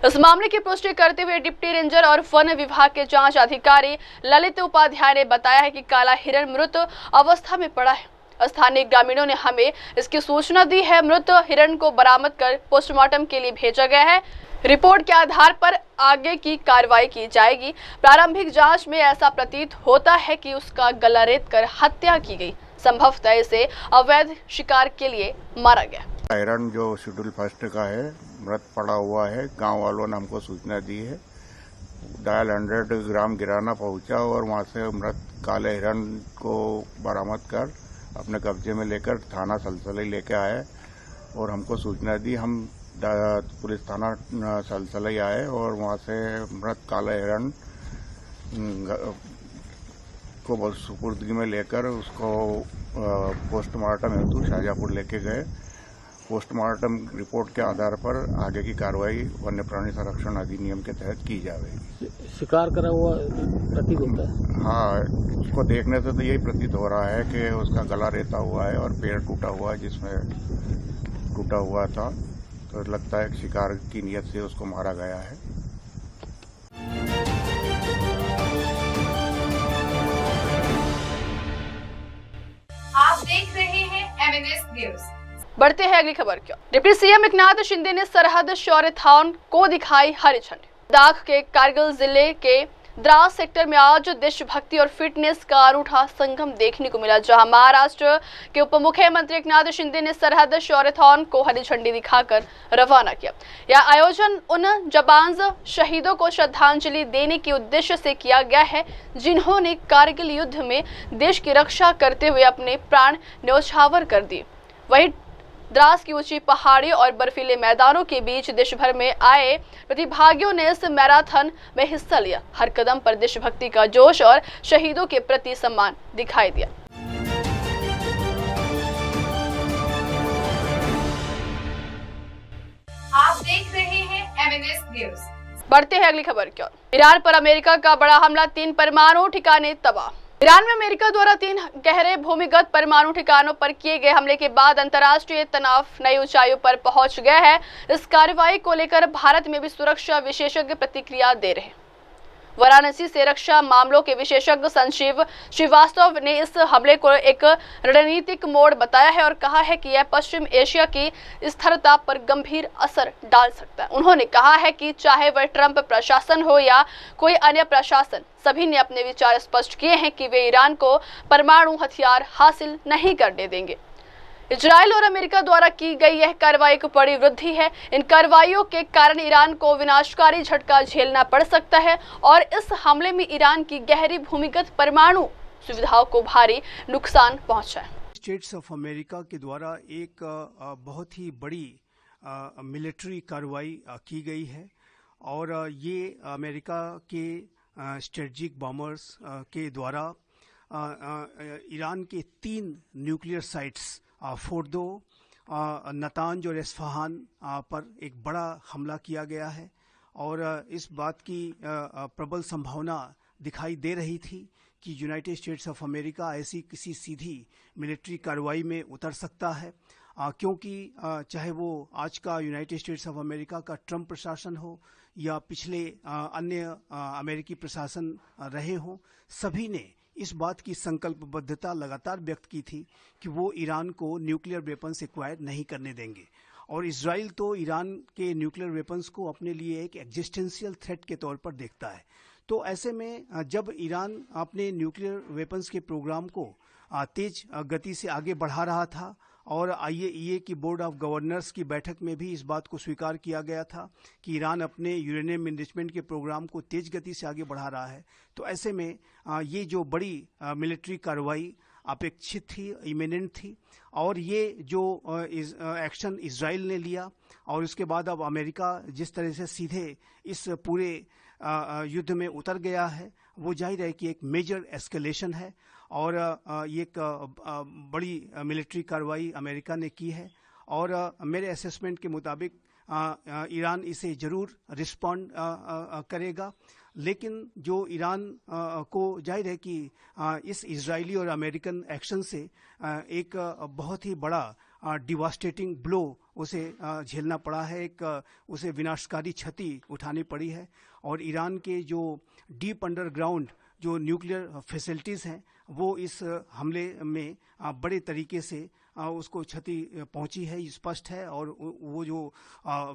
इस मामले की पुष्टि करते हुए डिप्टी रेंजर और वन विभाग के जांच अधिकारी ललित उपाध्याय ने बताया है कि काला हिरण मृत अवस्था में पड़ा है। स्थानीय ग्रामीणों ने हमें इसकी सूचना दी है। मृत हिरण को बरामद कर पोस्टमार्टम के लिए भेजा गया है। रिपोर्ट के आधार पर आगे की कार्रवाई की जाएगी। प्रारंभिक जांच में ऐसा प्रतीत होता है कि उसका गला रेत कर हत्या की गई। संभवतः इसे अवैध शिकार के लिए मारा गया। हिरण जो शेड्यूल फर्स्ट का है मृत पड़ा हुआ है। गांव वालों ने हमको सूचना दी है। डायल 100 ग्राम गिराना पहुंचा और वहां से मृत काले हिरण को बरामद कर अपने कब्जे में लेकर थाना सलसलई लेके आए और हमको सूचना दी। हम पुलिस थाना सलसलई आए और वहां से मृत काले हिरण को सुपुर्दगी में लेकर उसको पोस्टमार्टम हेतु शाहजहांपुर लेके गए। पोस्टमार्टम रिपोर्ट के आधार पर आगे की कार्रवाई वन्य प्राणी संरक्षण अधिनियम के तहत की जाएगी। शिकार करा हुआ प्रतीत होता है। हाँ, उसको देखने से तो यही प्रतीत हो रहा है कि उसका गला रेता हुआ है और पैर टूटा हुआ है, जिसमें टूटा हुआ था। तो लगता है कि शिकार की नियत से उसको मारा गया है। आप देख रहे हैं MNS न्यूज। बढ़ते हैं अगली खबर की ओर। डिप्टी सीएम एकनाथ शिंदे ने सरहद शौर्यथॉन को दिखाई हरी झंडी। लद्दाख के कारगिल जिले के द्रास सेक्टर में आज देशभक्ति और फिटनेस का अनूठा संगम देखने को मिला, जहां महाराष्ट्र के उप मुख्यमंत्री एकनाथ शिंदे ने सरहद शौर्यथॉन को हरी झंडी दिखाकर रवाना किया। यह आयोजन उन जवान शहीदों को श्रद्धांजलि देने के उद्देश्य से किया गया है जिन्होंने कारगिल युद्ध में देश की रक्षा करते हुए अपने प्राण न्यौछावर कर दिए। वहीं द्रास की ऊंची पहाड़ियों और बर्फीले मैदानों के बीच देश भर में आए प्रतिभागियों ने इस मैराथन में हिस्सा लिया। हर कदम पर देशभक्ति का जोश और शहीदों के प्रति सम्मान दिखाई दिया। आप देख रहे हैं MNS न्यूज। बढ़ते हैं अगली खबर की ओर। ईरान पर अमेरिका का बड़ा हमला, 3 परमाणु ठिकाने तबाह। ईरान में अमेरिका द्वारा 3 गहरे भूमिगत परमाणु ठिकानों पर किए गए हमले के बाद अंतर्राष्ट्रीय तनाव नई ऊंचाइयों पर पहुंच गया है। इस कार्रवाई को लेकर भारत में भी सुरक्षा विशेषज्ञ प्रतिक्रिया दे रहे हैं। वाराणसी से रक्षा मामलों के विशेषज्ञ संजीव श्रीवास्तव ने इस हमले को एक रणनीतिक मोड़ बताया है और कहा है कि यह पश्चिम एशिया की स्थिरता पर गंभीर असर डाल सकता है। उन्होंने कहा है कि चाहे वह ट्रंप प्रशासन हो या कोई अन्य प्रशासन, सभी ने अपने विचार स्पष्ट किए हैं कि वे ईरान को परमाणु हथियार हासिल नहीं करने देंगे। इजराइल और अमेरिका द्वारा की गई यह कार्रवाई एक बड़ी वृद्धि है। इन कार्रवाइयों के कारण ईरान को विनाशकारी झटका झेलना पड़ सकता है और इस हमले में ईरान की गहरी भूमिगत परमाणु सुविधाओं को भारी नुकसान पहुंचा है। स्टेट्स ऑफ अमेरिका के द्वारा एक बहुत ही बड़ी मिलिट्री कार्रवाई की गई है और ये अमेरिका के स्ट्रेटेजिक बॉम्बर्स के द्वारा ईरान के 3 न्यूक्लियर साइट्स फोर्दो, नतांज और इस्फहान पर एक बड़ा हमला किया गया है और इस बात की प्रबल संभावना दिखाई दे रही थी कि यूनाइटेड स्टेट्स ऑफ अमेरिका ऐसी किसी सीधी मिलिट्री कार्रवाई में उतर सकता है, क्योंकि चाहे वो आज का यूनाइटेड स्टेट्स ऑफ अमेरिका का ट्रंप प्रशासन हो या पिछले अन्य अमेरिकी प्रशासन रहे हों, सभी ने इस बात की संकल्पबद्धता लगातार व्यक्त की थी कि वो ईरान को न्यूक्लियर वेपन्स एक्वायर नहीं करने देंगे। और इजराइल तो ईरान के न्यूक्लियर वेपन्स को अपने लिए एक एग्जिस्टेंशियल थ्रेट के तौर पर देखता है। तो ऐसे में जब ईरान अपने न्यूक्लियर वेपन्स के प्रोग्राम को तेज गति से आगे बढ़ा रहा था और IAEA की बोर्ड ऑफ गवर्नर्स की बैठक में भी इस बात को स्वीकार किया गया था कि ईरान अपने यूरेनियम इनरिचमेंट के प्रोग्राम को तेज गति से आगे बढ़ा रहा है, तो ऐसे में ये जो बड़ी मिलिट्री कार्रवाई अपेक्षित थी, इमिनेंट थी और ये जो एक्शन इजराइल ने लिया और उसके बाद अब अमेरिका जिस तरह से सीधे इस पूरे युद्ध में उतर गया है, वो जाहिर है कि एक मेजर एस्केलेशन है और ये एक बड़ी मिलिट्री कार्रवाई अमेरिका ने की है और मेरे असेसमेंट के मुताबिक ईरान इसे जरूर रिस्पॉन्ड करेगा। लेकिन जो ईरान को जाहिर है कि इस इजरायली और अमेरिकन एक्शन से एक बहुत ही बड़ा डिवास्टेटिंग ब्लो उसे झेलना पड़ा है, एक उसे विनाशकारी क्षति उठानी पड़ी है। और ईरान के जो डीप अंडरग्राउंड जो न्यूक्लियर फैसिलिटीज़ हैं वो इस हमले में बड़े तरीके से उसको क्षति पहुंची है, स्पष्ट है। और वो जो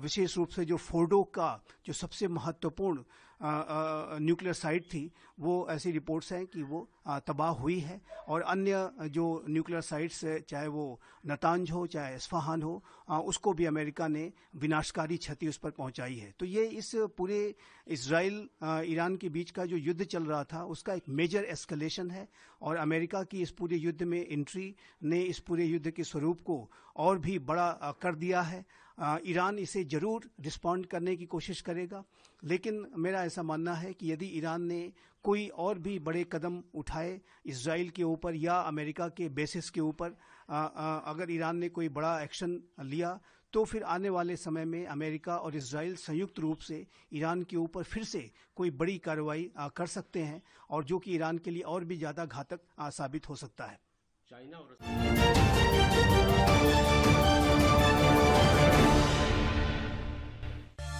विशेष रूप से जो फोर्डो का जो सबसे महत्वपूर्ण न्यूक्लियर साइट थी वो ऐसी रिपोर्ट्स हैं कि वो तबाह हुई है। और अन्य जो न्यूक्लियर साइट्स चाहे वो नतांज हो चाहे इस्फहान हो उसको भी अमेरिका ने विनाशकारी क्षति उस पर पहुंचाई है। तो ये इस पूरे इजराइल ईरान के बीच का जो युद्ध चल रहा था उसका एक मेजर एस्केलेशन है। और अमेरिका की इस पूरे युद्ध में एंट्री ने इस पूरे युद्ध के स्वरूप को और भी बड़ा कर दिया है। ईरान इसे जरूर रिस्पॉन्ड करने की कोशिश करेगा, लेकिन मेरा ऐसा मानना है कि यदि ईरान ने कोई और भी बड़े कदम उठाए इजराइल के ऊपर या अमेरिका के बेसिस के ऊपर, अगर ईरान ने कोई बड़ा एक्शन लिया तो फिर आने वाले समय में अमेरिका और इजराइल संयुक्त रूप से ईरान के ऊपर फिर से कोई बड़ी कार्रवाई कर सकते हैं, और जो कि ईरान के लिए और भी ज़्यादा घातक साबित हो सकता है।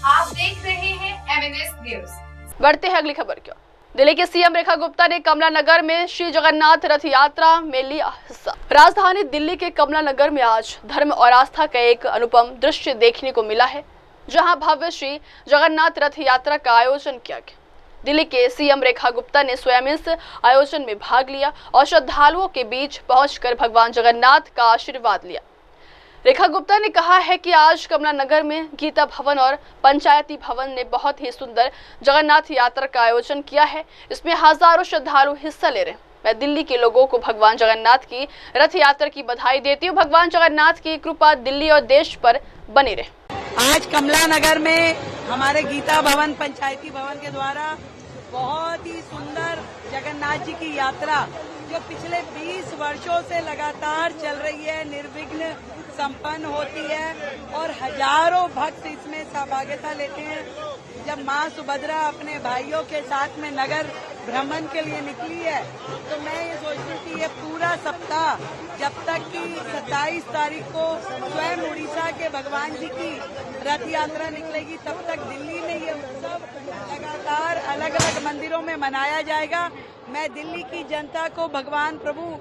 आप देख रहे हैं MNS न्यूज। बढ़ते हैं अगली खबर की ओर। दिल्ली के सीएम रेखा गुप्ता ने कमला नगर में श्री जगन्नाथ रथ यात्रा में लिया हिस्सा। राजधानी दिल्ली के कमला नगर में आज धर्म और आस्था का एक अनुपम दृश्य देखने को मिला है, जहां भव्य श्री जगन्नाथ रथ यात्रा का आयोजन किया गया। दिल्ली के सीएम रेखा गुप्ता ने स्वयं इस आयोजन में भाग लिया और श्रद्धालुओं के बीच पहुंचकर भगवान जगन्नाथ का आशीर्वाद लिया। रेखा गुप्ता ने कहा है कि आज कमला नगर में गीता भवन और पंचायती भवन ने बहुत ही सुंदर जगन्नाथ यात्रा का आयोजन किया है। इसमें हजारों श्रद्धालु हिस्सा ले रहे हैं। मैं दिल्ली के लोगों को भगवान जगन्नाथ की रथ यात्रा की बधाई देती हूँ। भगवान जगन्नाथ की कृपा दिल्ली और देश पर बनी रहे। आज कमला नगर में हमारे गीता भवन पंचायती भवन के द्वारा बहुत ही सुंदर जगन्नाथ जी की यात्रा जो पिछले 20 वर्षों से लगातार चल रही है, निर्विघ्न संपन्न होती है और हजारों भक्त इसमें सहभागिता लेते हैं। जब माँ सुभद्रा अपने भाइयों के साथ में नगर भ्रमण के लिए निकली है तो मैं ये सोचती थी ये पूरा सप्ताह जब तक कि 27 तारीख को स्वयं उड़ीसा के भगवान जी की रथ यात्रा निकलेगी तब तक दिल्ली में ये उत्सव लगातार अलग अलग मंदिरों में मनाया जाएगा। मैं दिल्ली की जनता को भगवान प्रभु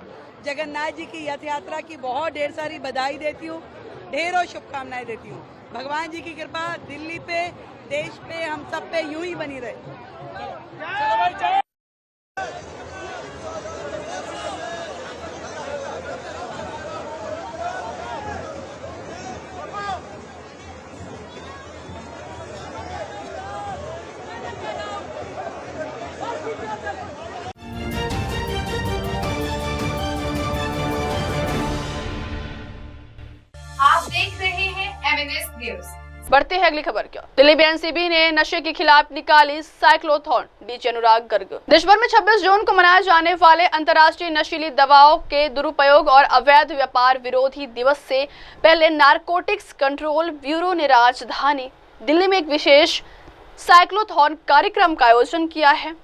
जगन्नाथ जी की रथ यात्रा की बहुत ढेर सारी बधाई देती हूँ, ढेरों शुभकामनाएं देती हूँ। भगवान जी की कृपा दिल्ली पे, देश पे, हम सब पे यूं ही बनी रहे। आप देख रहे हैं MNS न्यूज। बढ़ते हैं अगली खबर की ओर। दिल्ली एनसीबी ने नशे के खिलाफ निकाली साइक्लोथॉन, डीजी अनुराग गर्ग। देश भर में 26 जून को मनाए जाने वाले अंतर्राष्ट्रीय नशीली दवाओं के दुरुपयोग और अवैध व्यापार विरोधी दिवस से पहले नारकोटिक्स कंट्रोल ब्यूरो ने राजधानी दिल्ली में एक विशेष साइक्लोथॉन कार्यक्रम का आयोजन किया है।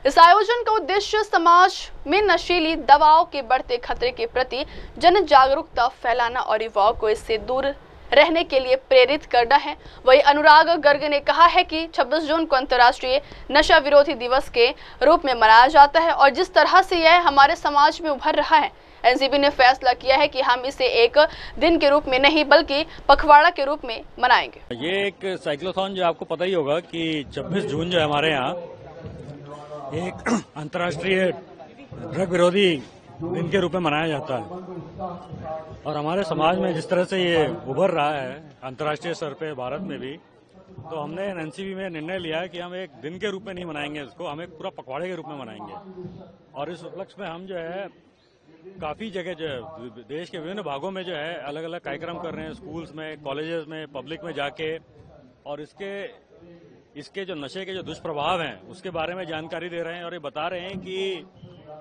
इस आयोजन का उद्देश्य समाज में नशीली दवाओं के बढ़ते खतरे के प्रति जन जागरूकता फैलाना और युवाओं को इससे दूर रहने के लिए प्रेरित करना है। वही अनुराग गर्ग ने कहा है कि 26 जून को अंतर्राष्ट्रीय नशा विरोधी दिवस के रूप में मनाया जाता है और जिस तरह से यह हमारे समाज में उभर रहा है, एनसीबी ने फैसला किया है कि हम इसे एक दिन के रूप में नहीं बल्कि पखवाड़ा के रूप में मनाएंगे। ये एक साइक्लोथॉन जो आपको पता ही होगा कि 26 जून जो है हमारे यहाँ एक अंतर्राष्ट्रीय ड्रग विरोधी दिन के रूप में मनाया जाता है और हमारे समाज में जिस तरह से ये उभर रहा है अंतर्राष्ट्रीय स्तर पे भारत में भी, तो हमने एनसीबी में निर्णय लिया है कि हम एक दिन के रूप में नहीं मनाएंगे इसको, हम एक पूरा पखवाड़े के रूप में मनाएंगे। और इस उपलक्ष्य में हम जो है काफी जगह जो है देश के विभिन्न भागों में जो है अलग अलग कार्यक्रम कर रहे हैं, स्कूल्स में, कॉलेजेस में, पब्लिक में जाके, और इसके जो नशे के जो दुष्प्रभाव हैं उसके बारे में जानकारी दे रहे हैं और ये बता रहे हैं कि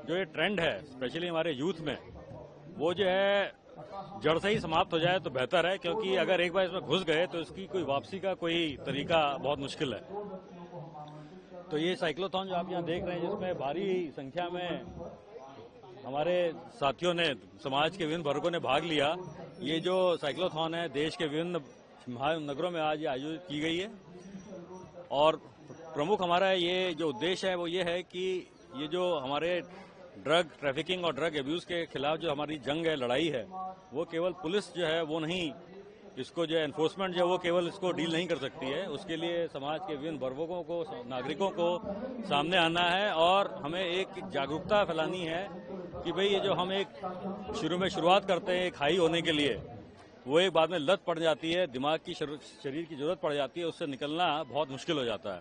जो ये ट्रेंड है स्पेशली हमारे यूथ में वो जो है जड़ से ही समाप्त हो जाए तो बेहतर है, क्योंकि अगर एक बार इसमें घुस गए तो इसकी कोई वापसी का कोई तरीका बहुत मुश्किल है। तो ये साइक्लोथॉन जो आप यहाँ देख रहे हैं, जिसमें भारी संख्या में हमारे साथियों ने, समाज के विभिन्न वर्गों ने भाग लिया, ये जो साइक्लोथॉन है देश के विभिन्न महानगरों में आज आयोजित की गई है। और प्रमुख हमारा ये जो उद्देश्य है वो ये है कि ये जो हमारे ड्रग ट्रैफिकिंग और ड्रग एब्यूज के खिलाफ जो हमारी जंग है, लड़ाई है, वो केवल पुलिस जो है वो नहीं, इसको जो एनफोर्समेंट जो है वो केवल इसको डील नहीं कर सकती है। उसके लिए समाज के विभिन्न वर्गों को, नागरिकों को सामने आना है और हमें एक जागरूकता फैलानी है कि भाई ये जो हम एक शुरुआत करते हैं एक हाई होने के लिए, वो एक बाद में लत पड़ जाती है, दिमाग की, शरीर की जरूरत पड़ जाती है, उससे निकलना बहुत मुश्किल हो जाता है।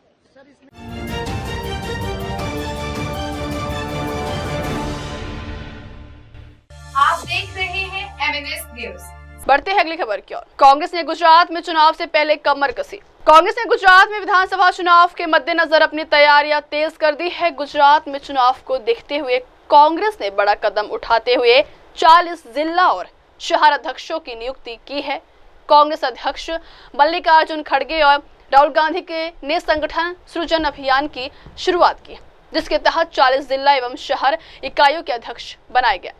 आप देख रहे हैं MNS न्यूज। बढ़ते हैं अगली खबर की ओर। कांग्रेस ने गुजरात में चुनाव से पहले कमर कसी। कांग्रेस ने गुजरात में विधानसभा चुनाव के मद्देनजर अपनी तैयारियां तेज कर दी है। गुजरात में चुनाव को देखते हुए कांग्रेस ने बड़ा कदम उठाते हुए 40 जिला और शहर अध्यक्षों की नियुक्ति की है। कांग्रेस अध्यक्ष मल्लिकार्जुन खड़गे और राहुल गांधी ने संगठन सृजन अभियान की शुरुआत की, जिसके तहत 40 जिला एवं शहर इकाइयों के अध्यक्ष बनाए गए।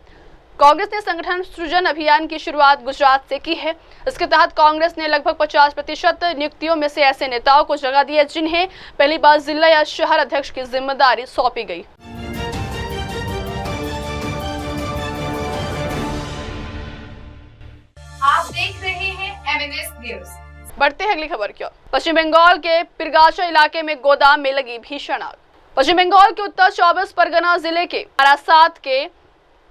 कांग्रेस ने संगठन सृजन अभियान की शुरुआत गुजरात से की है। इसके तहत कांग्रेस ने लगभग 50% नियुक्तियों में से ऐसे नेताओं को जगह दी है जिन्हें पहली बार जिला या शहर अध्यक्ष की जिम्मेदारी सौंपी गई। आप देख रहे हैं MNS न्यूज। बढ़ते हैं अगली खबर की ओर। पश्चिम बंगाल के पिरगाछा इलाके में गोदाम में लगी भीषण आग। पश्चिम बंगाल के उत्तर 24 परगना जिले के बारासात के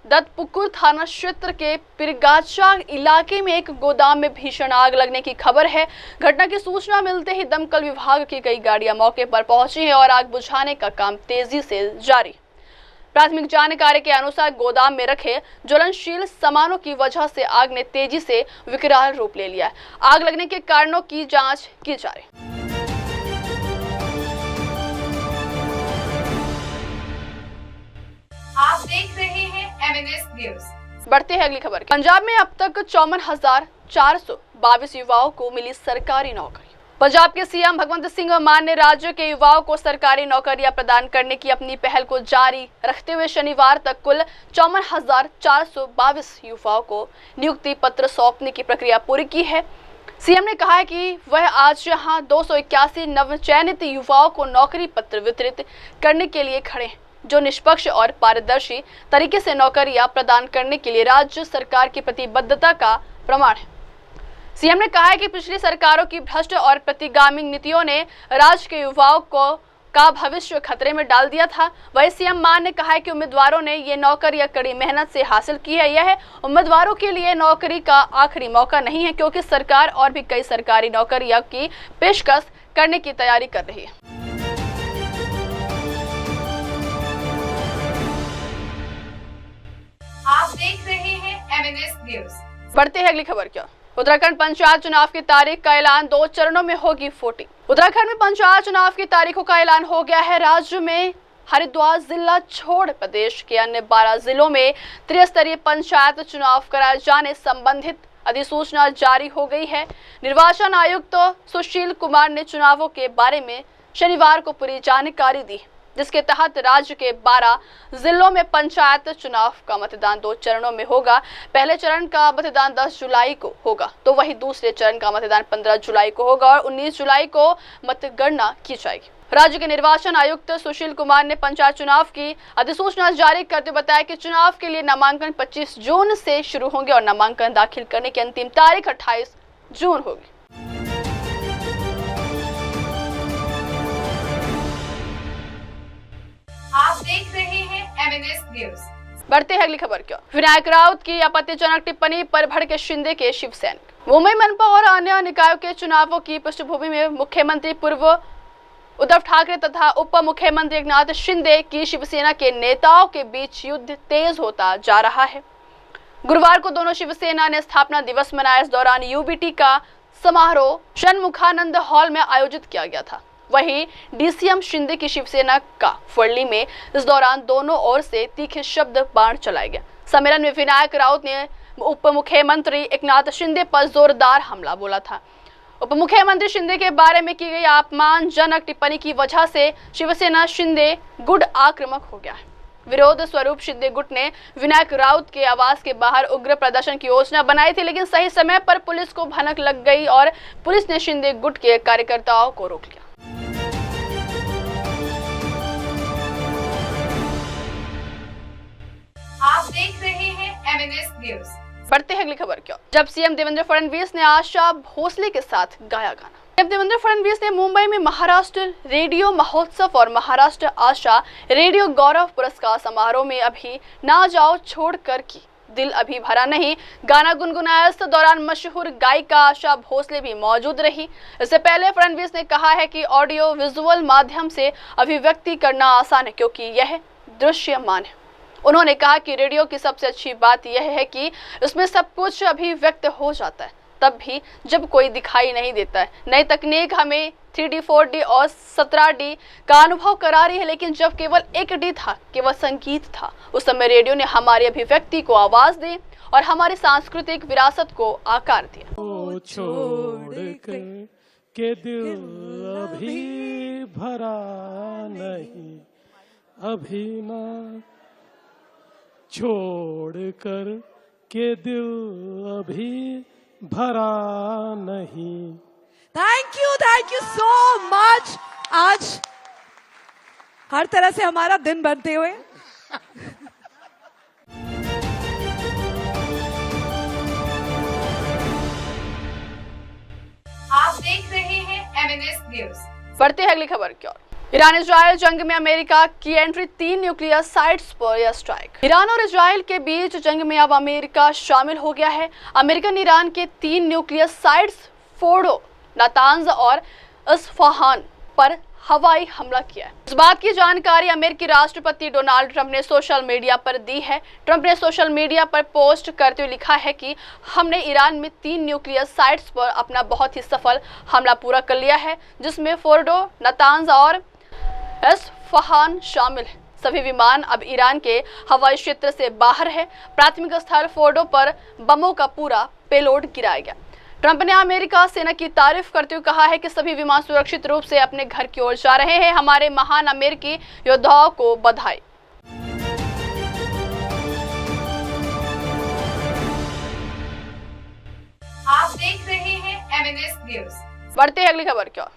दत्तपुकुर थाना क्षेत्र के पिरगाछा इलाके में एक गोदाम में भीषण आग लगने की खबर है। घटना की सूचना मिलते ही दमकल विभाग की कई गाड़ियां मौके पर पहुंची है और आग बुझाने का काम तेजी से जारी। प्राथमिक जानकारी के अनुसार गोदाम में रखे ज्वलनशील सामानों की वजह से आग ने तेजी से विकराल रूप ले लिया है। आग लगने के कारणों की जांच की जा रही है। आप देख रहे हैं MNS न्यूज। बढ़ते हैं अगली खबर की। पंजाब में अब तक 54,422 युवाओं को मिली सरकारी नौकरी। पंजाब के सीएम भगवंत सिंह मान ने राज्य के युवाओं को सरकारी नौकरियां प्रदान करने की अपनी पहल को जारी रखते हुए शनिवार तक कुल 54,422 युवाओं को नियुक्ति पत्र सौंपने की प्रक्रिया पूरी की है। सीएम ने कहा है कि वह आज यहां 281 नवचयनित युवाओं को नौकरी पत्र वितरित करने के लिए खड़े हैं, जो निष्पक्ष और पारदर्शी तरीके से नौकरियां प्रदान करने के लिए राज्य सरकार की प्रतिबद्धता का प्रमाण है। सीएम ने कहा है कि पिछली सरकारों की भ्रष्ट और प्रतिगामी नीतियों ने राज्य के युवाओं का भविष्य खतरे में डाल दिया था। वही सीएम मान ने कहा है कि उम्मीदवारों ने ये नौकरियां कड़ी मेहनत से हासिल की है। यह उम्मीदवारों के लिए नौकरी का आखिरी मौका नहीं है, क्योंकि सरकार और भी कई सरकारी नौकरियां की पेशकश करने की तैयारी कर रही है। आप देख रहे हैं MNS न्यूज। बढ़ते हैं अगली खबर की ओर। उत्तराखंड पंचायत चुनाव की तारीख का ऐलान, 2 चरणों में होगी वोटिंग। उत्तराखंड में पंचायत चुनाव की तारीखों का ऐलान हो गया है। राज्य में हरिद्वार जिला छोड़ प्रदेश के अन्य 12 जिलों में त्रिस्तरीय पंचायत चुनाव कराए जाने संबंधित अधिसूचना जारी हो गई है। निर्वाचन आयुक्त सुशील कुमार ने चुनावों के बारे में शनिवार को पूरी जानकारी दी, जिसके तहत राज्य के 12 जिलों में पंचायत चुनाव का मतदान 2 चरणों में होगा। पहले चरण का मतदान 10 जुलाई को होगा, तो वहीं दूसरे चरण का मतदान 15 जुलाई को होगा और 19 जुलाई को मतगणना की जाएगी। राज्य के निर्वाचन आयुक्त सुशील कुमार ने पंचायत चुनाव की अधिसूचना जारी करते बताया कि चुनाव के लिए नामांकन 25 जून से शुरू होंगे और नामांकन दाखिल करने की अंतिम तारीख 28 जून होगी। आप देख रहे हैं MNS न्यूज। बढ़ते हैं अगली खबर की ओर। विनायक राउत की आपत्तिजनक टिप्पणी पर भड़के शिंदे के शिव सैनिक। मुंबई मनपा और अन्य निकायों के चुनावों की पृष्ठभूमि में मुख्यमंत्री पूर्व उद्धव ठाकरे तथा उप मुख्यमंत्री एकनाथ शिंदे की शिवसेना के नेताओं के बीच युद्ध तेज होता जा रहा है। गुरुवार को दोनों शिवसेना ने स्थापना दिवस मनाया। इस दौरान यूबीटी का समारोह षणमुखानंद हॉल में आयोजित किया गया था। वहीं डीसीएम शिंदे की शिवसेना का फरली में इस दौरान दोनों ओर से तीखे शब्द बाण चलाए गए। सम्मेलन में विनायक राउत ने उप मुख्यमंत्री एकनाथ शिंदे पर जोरदार हमला बोला था। उप मुख्यमंत्री शिंदे के बारे में की गई अपमानजनक टिप्पणी की वजह से शिवसेना शिंदे गुट आक्रामक हो गया है। विरोध स्वरूप शिंदे गुट ने विनायक राउत के आवास के बाहर उग्र प्रदर्शन की योजना बनाई थी, लेकिन सही समय पर पुलिस को भनक लग गई और पुलिस ने शिंदे गुट के कार्यकर्ताओं को रोक लिया। आप देख रहे हैं MNS न्यूज। बढ़ते हैं अगली खबर की ओर। जब सीएम देवेंद्र फडणवीस ने आशा भोसले के साथ गाया गाना। सीएम देवेंद्र फडणवीस ने मुंबई में महाराष्ट्र रेडियो महोत्सव और महाराष्ट्र आशा रेडियो गौरव पुरस्कार समारोह में अभी ना जाओ छोड़कर की दिल अभी भरा नहीं गाना गुनगुनाया। इस दौरान मशहूर गायिका आशा भोसले भी मौजूद रही। इससे पहले फडणवीस ने कहा है कि ऑडियो विजुअल माध्यम से अभिव्यक्ति करना आसान है क्योंकि यह दृश्यमान है। उन्होंने कहा कि रेडियो की सबसे अच्छी बात यह है कि उसमें सब कुछ अभिव्यक्त हो जाता है, तब भी जब कोई दिखाई नहीं देता है। नई तकनीक हमें 3D, 4D और 17D का अनुभव करा रही है, लेकिन जब केवल 1D था, केवल संगीत था, उस समय रेडियो ने हमारी अभिव्यक्ति को आवाज दी और हमारी सांस्कृतिक विरासत को आकार दिया। ओ छोड़ के दिल अभी भरा नहीं, अभी ना छोड़ कर के दिल अभी भरा नहीं। Thank you so much. आज हर तरह से हमारा दिन बनते हुए आप देख रहे हैं MNS न्यूज। बढ़ते हैं अगली खबर की ओर। ईरान इजराइल जंग में अमेरिका की एंट्री 3 न्यूक्लियर साइट्स पर एयर स्ट्राइक। ईरान और इजराइल के बीच जंग में अब अमेरिका शामिल हो गया है। अमेरिका ने ईरान के 3 न्यूक्लियर साइट्स फोर्डो, नातांज और इस्फहान पर हवाई हमला किया है। इस बात की जानकारी अमेरिकी राष्ट्रपति डोनाल्ड ट्रंप ने सोशल मीडिया पर दी है। ट्रंप ने सोशल मीडिया पर पोस्ट करते हुए लिखा है कि हमने ईरान में 3 न्यूक्लियर साइट्स पर अपना बहुत ही सफल हमला पूरा कर लिया है, जिसमें फोर्डो, नातांज और इस्फहान शामिल है। सभी विमान अब ईरान के हवाई क्षेत्र से बाहर है। प्राथमिक स्थल फोर्डो पर बमों का पूरा पेलोड गिराया गया। ट्रंप ने अमेरिका सेना की तारीफ करते हुए कहा है कि सभी विमान सुरक्षित रूप से अपने घर की ओर जा रहे हैं। हमारे महान अमेरिकी योद्धाओं को बधाई। आप देख रहे हैं MNS न्यूज। बढ़ते हैं अगली खबर की ओर।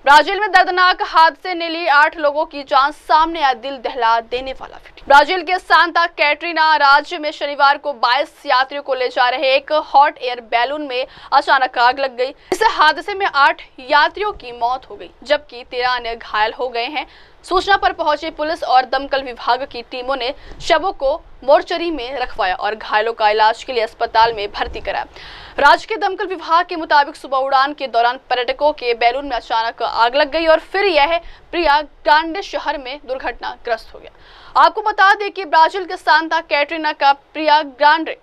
ब्राजील में दर्दनाक हादसे ने ली 8 लोगों की जान। सामने आया दिल दहला देने वाला वीडियो। ब्राजील के सांता कैटरीना राज्य में शनिवार को 22 यात्रियों को ले जा रहे एक हॉट एयर बैलून में अचानक आग लग गई। इस हादसे में 8 यात्रियों की मौत हो गई, जबकि 13 अन्य घायल हो गए हैं। सूचना पर पहुंची पुलिस और दमकल विभाग की टीमों ने शवों को मोर्चरी में रखवाया और घायलों का इलाज के लिए अस्पताल में भर्ती कराया। राज्य के दमकल विभाग के मुताबिक सुबह उड़ान के दौरान पर्यटकों के बैलून में अचानक आग लग गई और फिर यह प्रिया ग्रांडे शहर में दुर्घटनाग्रस्त हो गया। आपको बता दें कि ब्राजील के सांता कैटरीना का प्रिया ग्रांडे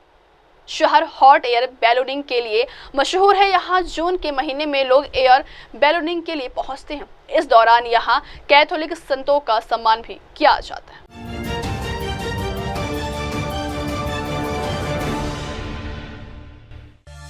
शहर हॉट एयर बैलूनिंग के लिए मशहूर है। यहाँ जून के महीने में लोग एयर बैलूनिंग के लिए पहुँचते हैं। इस दौरान यहाँ कैथोलिक संतों का सम्मान भी किया जाता है।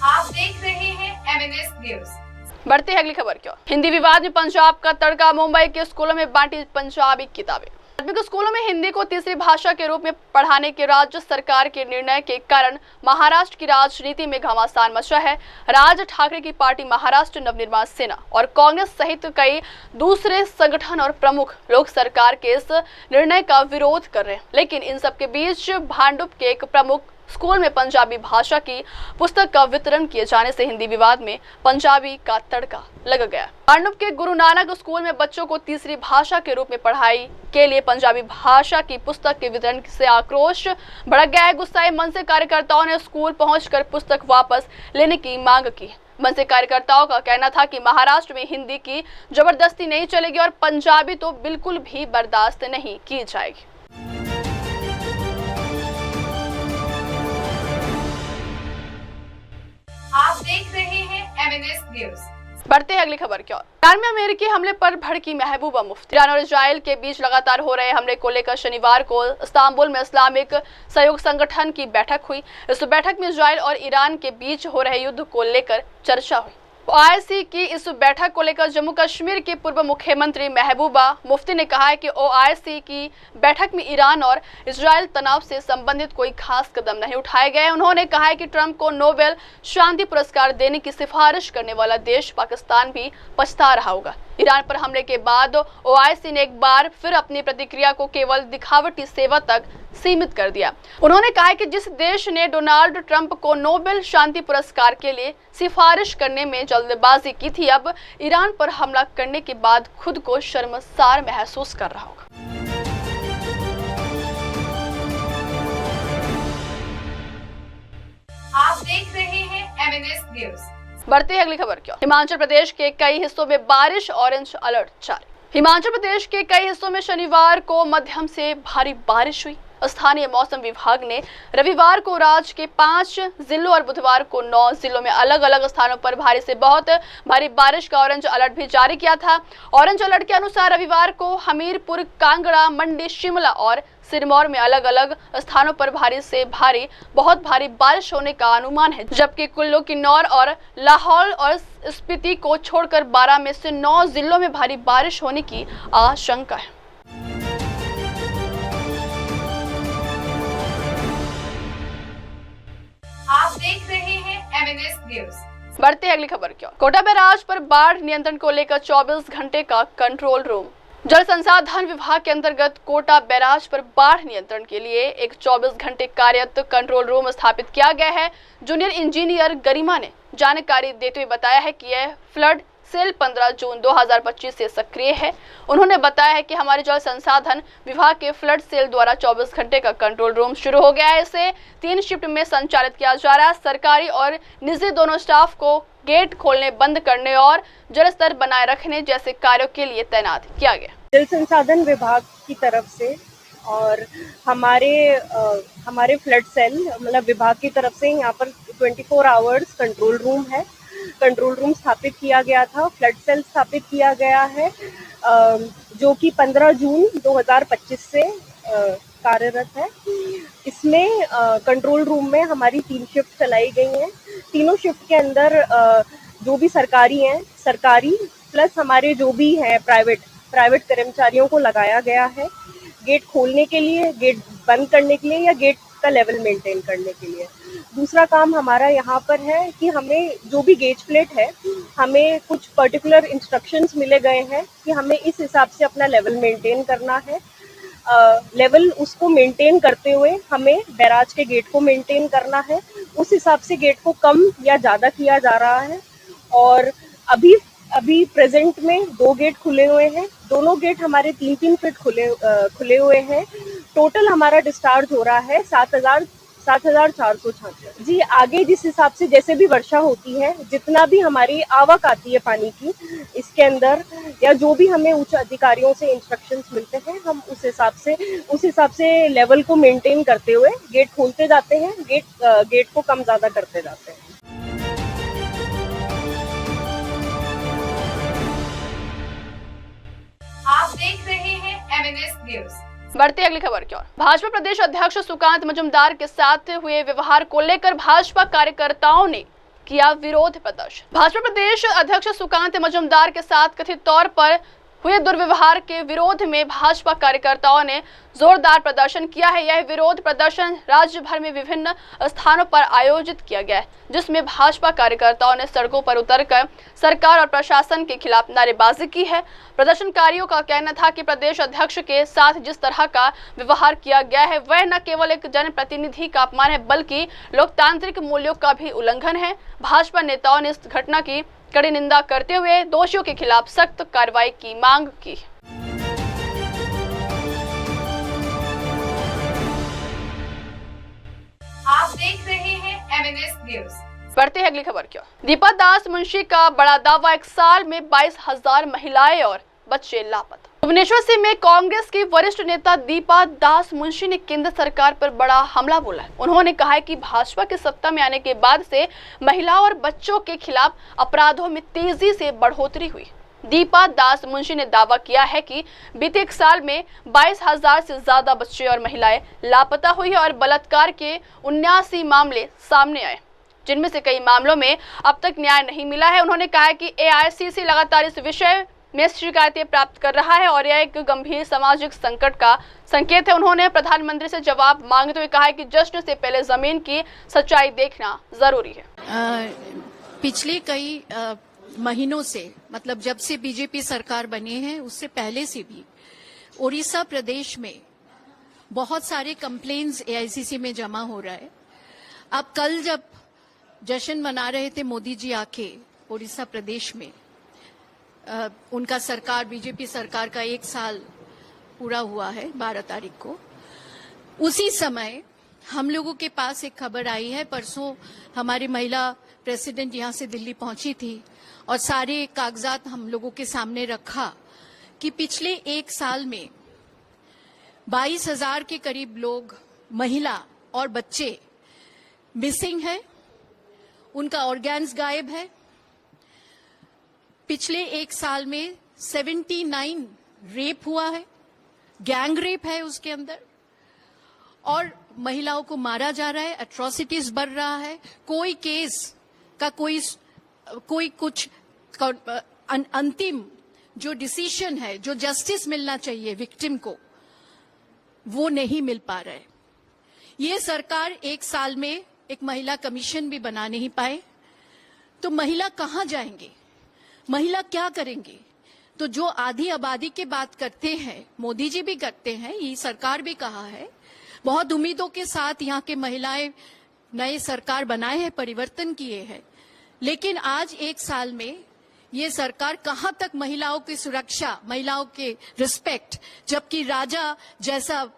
आप देख रहे हैं MNS न्यूज। बढ़ते हैं अगली खबर की ओर। हिंदी विवाद में पंजाब का तड़का। मुंबई के स्कूलों में बांटी पंजाबी किताबें। प्राथमिक स्कूलों में हिंदी को तीसरी भाषा के रूप में पढ़ाने के राज्य सरकार के निर्णय के कारण महाराष्ट्र की राजनीति में घमासान मचा है। राज ठाकरे की पार्टी महाराष्ट्र नवनिर्माण सेना और कांग्रेस सहित कई दूसरे संगठन और प्रमुख लोग सरकार के इस निर्णय का विरोध कर रहे हैं, लेकिन इन सब के बीच भांडुप के एक प्रमुख स्कूल में पंजाबी भाषा की पुस्तक का वितरण किए जाने से हिंदी विवाद में पंजाबी का तड़का लग गया। भांडुप के गुरु नानक स्कूल में बच्चों को तीसरी भाषा के रूप में पढ़ाई के लिए पंजाबी भाषा की पुस्तक के वितरण से आक्रोश भड़क गया है। गुस्साए मन से कार्यकर्ताओं ने स्कूल पहुंचकर पुस्तक वापस लेने की मांग की। मन से कार्यकर्ताओं का कहना था कि महाराष्ट्र में हिंदी की जबरदस्ती नहीं चलेगी और पंजाबी तो बिल्कुल भी बर्दाश्त नहीं की जाएगी। आप देख रहे हैं MNS न्यूज। बढ़ते हैं अगली खबर की ओर। ईरान में अमेरिकी हमले पर भड़की महबूबा मुफ्ती। ईरान और इजराइल के बीच लगातार हो रहे हमले को लेकर शनिवार को इस्तांबुल में इस्लामिक सहयोग संगठन की बैठक हुई। इस बैठक में इजराइल और ईरान के बीच हो रहे युद्ध को लेकर चर्चा हुई। ओआईसी की इस बैठक को लेकर जम्मू कश्मीर के पूर्व मुख्यमंत्री महबूबा मुफ्ती ने कहा है कि ओआईसी की बैठक में ईरान और इजराइल तनाव से संबंधित कोई खास कदम नहीं उठाए गए। उन्होंने कहा है कि ट्रंप को नोबेल शांति पुरस्कार देने की सिफारिश करने वाला देश पाकिस्तान भी पछता रहा होगा। ईरान पर हमले के बाद ओआईसी ने एक बार फिर अपनी प्रतिक्रिया को केवल दिखावटी सेवा तक सीमित कर दिया। उन्होंने कहा कि जिस देश ने डोनाल्ड ट्रंप को नोबेल शांति पुरस्कार के लिए सिफारिश करने में जल्दबाजी की थी, अब ईरान पर हमला करने के बाद खुद को शर्मसार महसूस कर रहा होगा। आप देख रहे हैं एमएनएस न्यूज। बढ़ते हैं अगली खबर की ओर। हिमाचल प्रदेश के कई हिस्सों में बारिश, ऑरेंज अलर्ट जारी। हिमाचल प्रदेश के कई हिस्सों में शनिवार को मध्यम से भारी बारिश हुई। स्थानीय मौसम विभाग ने रविवार को राज्य के 5 जिलों और बुधवार को 9 जिलों में अलग अलग स्थानों पर भारी से बहुत भारी बारिश का ऑरेंज अलर्ट भी जारी किया था। ऑरेंज अलर्ट के अनुसार रविवार को हमीरपुर, कांगड़ा, मंडी, शिमला और सिरमौर में अलग अलग स्थानों पर भारी से बहुत भारी बारिश होने का अनुमान है, जबकि कुल्लू, किन्नौर और लाहौल और स्पीति को छोड़कर 12 में से 9 जिलों में भारी बारिश होने की आशंका है। आप देख रहे हैं एमएनएस न्यूज। बढ़ते हैं अगली खबर की ओर। कोटा बैराज पर बाढ़ नियंत्रण को लेकर 24 घंटे का कंट्रोल रूम। जल संसाधन विभाग के अंतर्गत कोटा बैराज पर बाढ़ नियंत्रण के लिए एक 24 घंटे कार्यरत कंट्रोल रूम स्थापित किया गया है। जूनियर इंजीनियर गरिमा ने जानकारी देते हुए बताया है कि यह फ्लड सेल 15 जून 2025 से सक्रिय है। उन्होंने बताया है कि हमारे जल संसाधन विभाग के फ्लड सेल द्वारा 24 घंटे का कंट्रोल रूम शुरू हो गया है। इसे 3 शिफ्ट में संचालित किया जा रहा है। सरकारी और निजी दोनों स्टाफ को गेट खोलने, बंद करने और जल स्तर बनाए रखने जैसे कार्यों के लिए तैनात किया गया। जल संसाधन विभाग की तरफ से और हमारे फ्लड सेल मतलब विभाग की तरफ से यहाँ पर 24 आवर्स कंट्रोल रूम है। कंट्रोल रूम स्थापित किया गया था, फ्लड सेल स्थापित किया गया है, जो कि 15 जून 2025 से कार्यरत है। इसमें कंट्रोल रूम में हमारी 3 शिफ्ट चलाई गई हैं। तीनों शिफ्ट के अंदर जो भी सरकारी प्लस हमारे जो भी हैं प्राइवेट कर्मचारियों को लगाया गया है, गेट खोलने के लिए, गेट बंद करने के लिए या गेट का लेवल मेंटेन करने के लिए। दूसरा काम हमारा यहाँ पर है कि हमें जो भी गेज प्लेट है, हमें कुछ पर्टिकुलर इंस्ट्रक्शंस मिले गए हैं कि हमें इस हिसाब से अपना लेवल मेंटेन करना है। लेवल उसको मेंटेन करते हुए हमें बैराज के गेट को मेंटेन करना है। उस हिसाब से गेट को कम या ज़्यादा किया जा रहा है। और अभी प्रेजेंट में 2 गेट खुले हुए हैं। दोनों गेट हमारे 3-3 फीट खुले हुए हैं। टोटल हमारा डिस्चार्ज हो रहा है 7,466। जी, आगे जिस हिसाब से जैसे भी वर्षा होती है, जितना भी हमारी आवक आती है पानी की इसके अंदर, या जो भी हमें उच्च अधिकारियों से इंस्ट्रक्शंस मिलते हैं, हम उस हिसाब से लेवल को मेंटेन करते हुए गेट खोलते जाते हैं, गेट को कम ज़्यादा करते जाते हैं। आप देख रहे हैं एमएनएस न्यूज। बढ़ते अगली खबर की ओर। भाजपा प्रदेश अध्यक्ष सुकांत मजूमदार के साथ हुए व्यवहार को लेकर भाजपा कार्यकर्ताओं ने किया विरोध प्रदर्शन। भाजपा प्रदेश अध्यक्ष सुकांत मजूमदार के साथ कथित तौर पर हुए दुर्व्यवहार के विरोध में भाजपा कार्यकर्ताओं ने जोरदार प्रदर्शन किया है। यह विरोध प्रदर्शन राज्य भर में विभिन्न स्थानों पर आयोजित किया गया है, जिसमें भाजपा कार्यकर्ताओं ने सड़कों पर उतरकर सरकार और प्रशासन के खिलाफ नारेबाजी की है। प्रदर्शनकारियों का कहना था कि प्रदेश अध्यक्ष के साथ जिस तरह का व्यवहार किया गया है, वह न केवल एक जनप्रतिनिधि का अपमान है, बल्कि लोकतांत्रिक मूल्यों का भी उल्लंघन है। भाजपा नेताओं ने इस घटना की कड़ी निंदा करते हुए दोषियों के खिलाफ सख्त कार्रवाई की मांग की। आप देख रहे हैं एमएनएस न्यूज। बढ़ते हैं अगली खबर की ओर। दीपा दास मुंशी का बड़ा दावा, 1 साल में 22,000 महिलाएं और बच्चे लापता। भुवनेश्वर से में कांग्रेस की वरिष्ठ नेता दीपा दास मुंशी ने केंद्र सरकार पर बड़ा हमला बोला। उन्होंने कहा है कि भाजपा के सत्ता में आने के बाद से महिलाओं और बच्चों के खिलाफ अपराधों में तेजी से बढ़ोतरी हुई। दीपा दास मुंशी ने दावा किया है कि बीते एक साल में 22,000 से ज्यादा बच्चे और महिलाएं लापता हुई है और बलात्कार के 79 मामले सामने आए, जिनमें से कई मामलों में अब तक न्याय नहीं मिला है। उन्होंने कहा है कि AICC लगातार इस विषय में शिकायतें प्राप्त कर रहा है और यह एक गंभीर सामाजिक संकट का संकेत है। उन्होंने प्रधानमंत्री से जवाब मांगते हुए कहा है कि जश्न से पहले जमीन की सच्चाई देखना जरूरी है। पिछले कई महीनों से, मतलब जब से बीजेपी सरकार बनी है उससे पहले से भी उड़ीसा प्रदेश में बहुत सारे कंप्लेंट्स AICC में जमा हो रहा है। अब कल जब जश्न मना रहे थे मोदी जी आके उड़ीसा प्रदेश में, उनका सरकार, बीजेपी सरकार का 1 साल पूरा हुआ है 12 तारीख को, उसी समय हम लोगों के पास एक खबर आई है। परसों हमारी महिला प्रेसिडेंट यहां से दिल्ली पहुंची थी और सारे कागजात हम लोगों के सामने रखा कि पिछले 1 साल में 22,000 के करीब लोग, महिला और बच्चे मिसिंग है, उनका ऑर्गन्स गायब है। पिछले 1 साल में 79 रेप हुआ है, गैंग रेप है उसके अंदर, और महिलाओं को मारा जा रहा है, एट्रोसिटीज बढ़ रहा है। कोई केस का कोई कुछ अंतिम जो डिसीजन है, जो जस्टिस मिलना चाहिए विक्टिम को, वो नहीं मिल पा रहा है। ये सरकार 1 साल में एक महिला कमीशन भी बना नहीं पाए, तो महिला कहां जाएंगे, महिला क्या करेंगे? तो जो आधी आबादी की बात करते हैं, मोदी जी भी करते हैं, ये सरकार भी कहा है, बहुत उम्मीदों के साथ यहाँ के महिलाएं नए सरकार बनाए हैं, परिवर्तन किए हैं, लेकिन आज 1 साल में ये सरकार कहां तक महिलाओं की सुरक्षा, महिलाओं के रिस्पेक्ट, जबकि राजा जैसा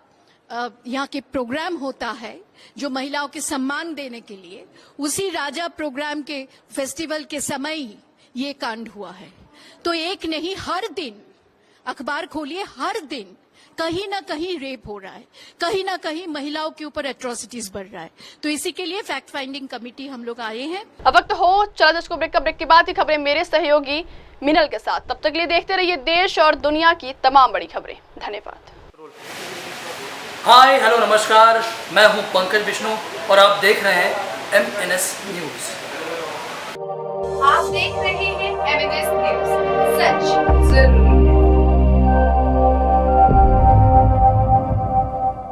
यहाँ के प्रोग्राम होता है जो महिलाओं के सम्मान देने के लिए, उसी राजा प्रोग्राम के फेस्टिवल के समय ही ये कांड हुआ है। तो एक नहीं, हर दिन अखबार खोलिए, हर दिन कहीं ना कहीं रेप हो रहा है, कहीं ना कहीं महिलाओं के ऊपर एट्रोसिटीज बढ़ रहा है। तो इसी के लिए फैक्ट फाइंडिंग कमेटी हम लोग आए हैं। अब वक्त हो चला दर्शकों ब्रेक का। ब्रेक के बाद ही खबरें मेरे सहयोगी मिनल के साथ। तब तक के लिए देखते रहिए देश और दुनिया की तमाम बड़ी खबरें। धन्यवाद। हाय, हेलो, नमस्कार, मैं हूं पंकज विष्णु और आप देख रहे हैं MNS न्यूज। आप देख रहे हैं MNS न्यूज, सच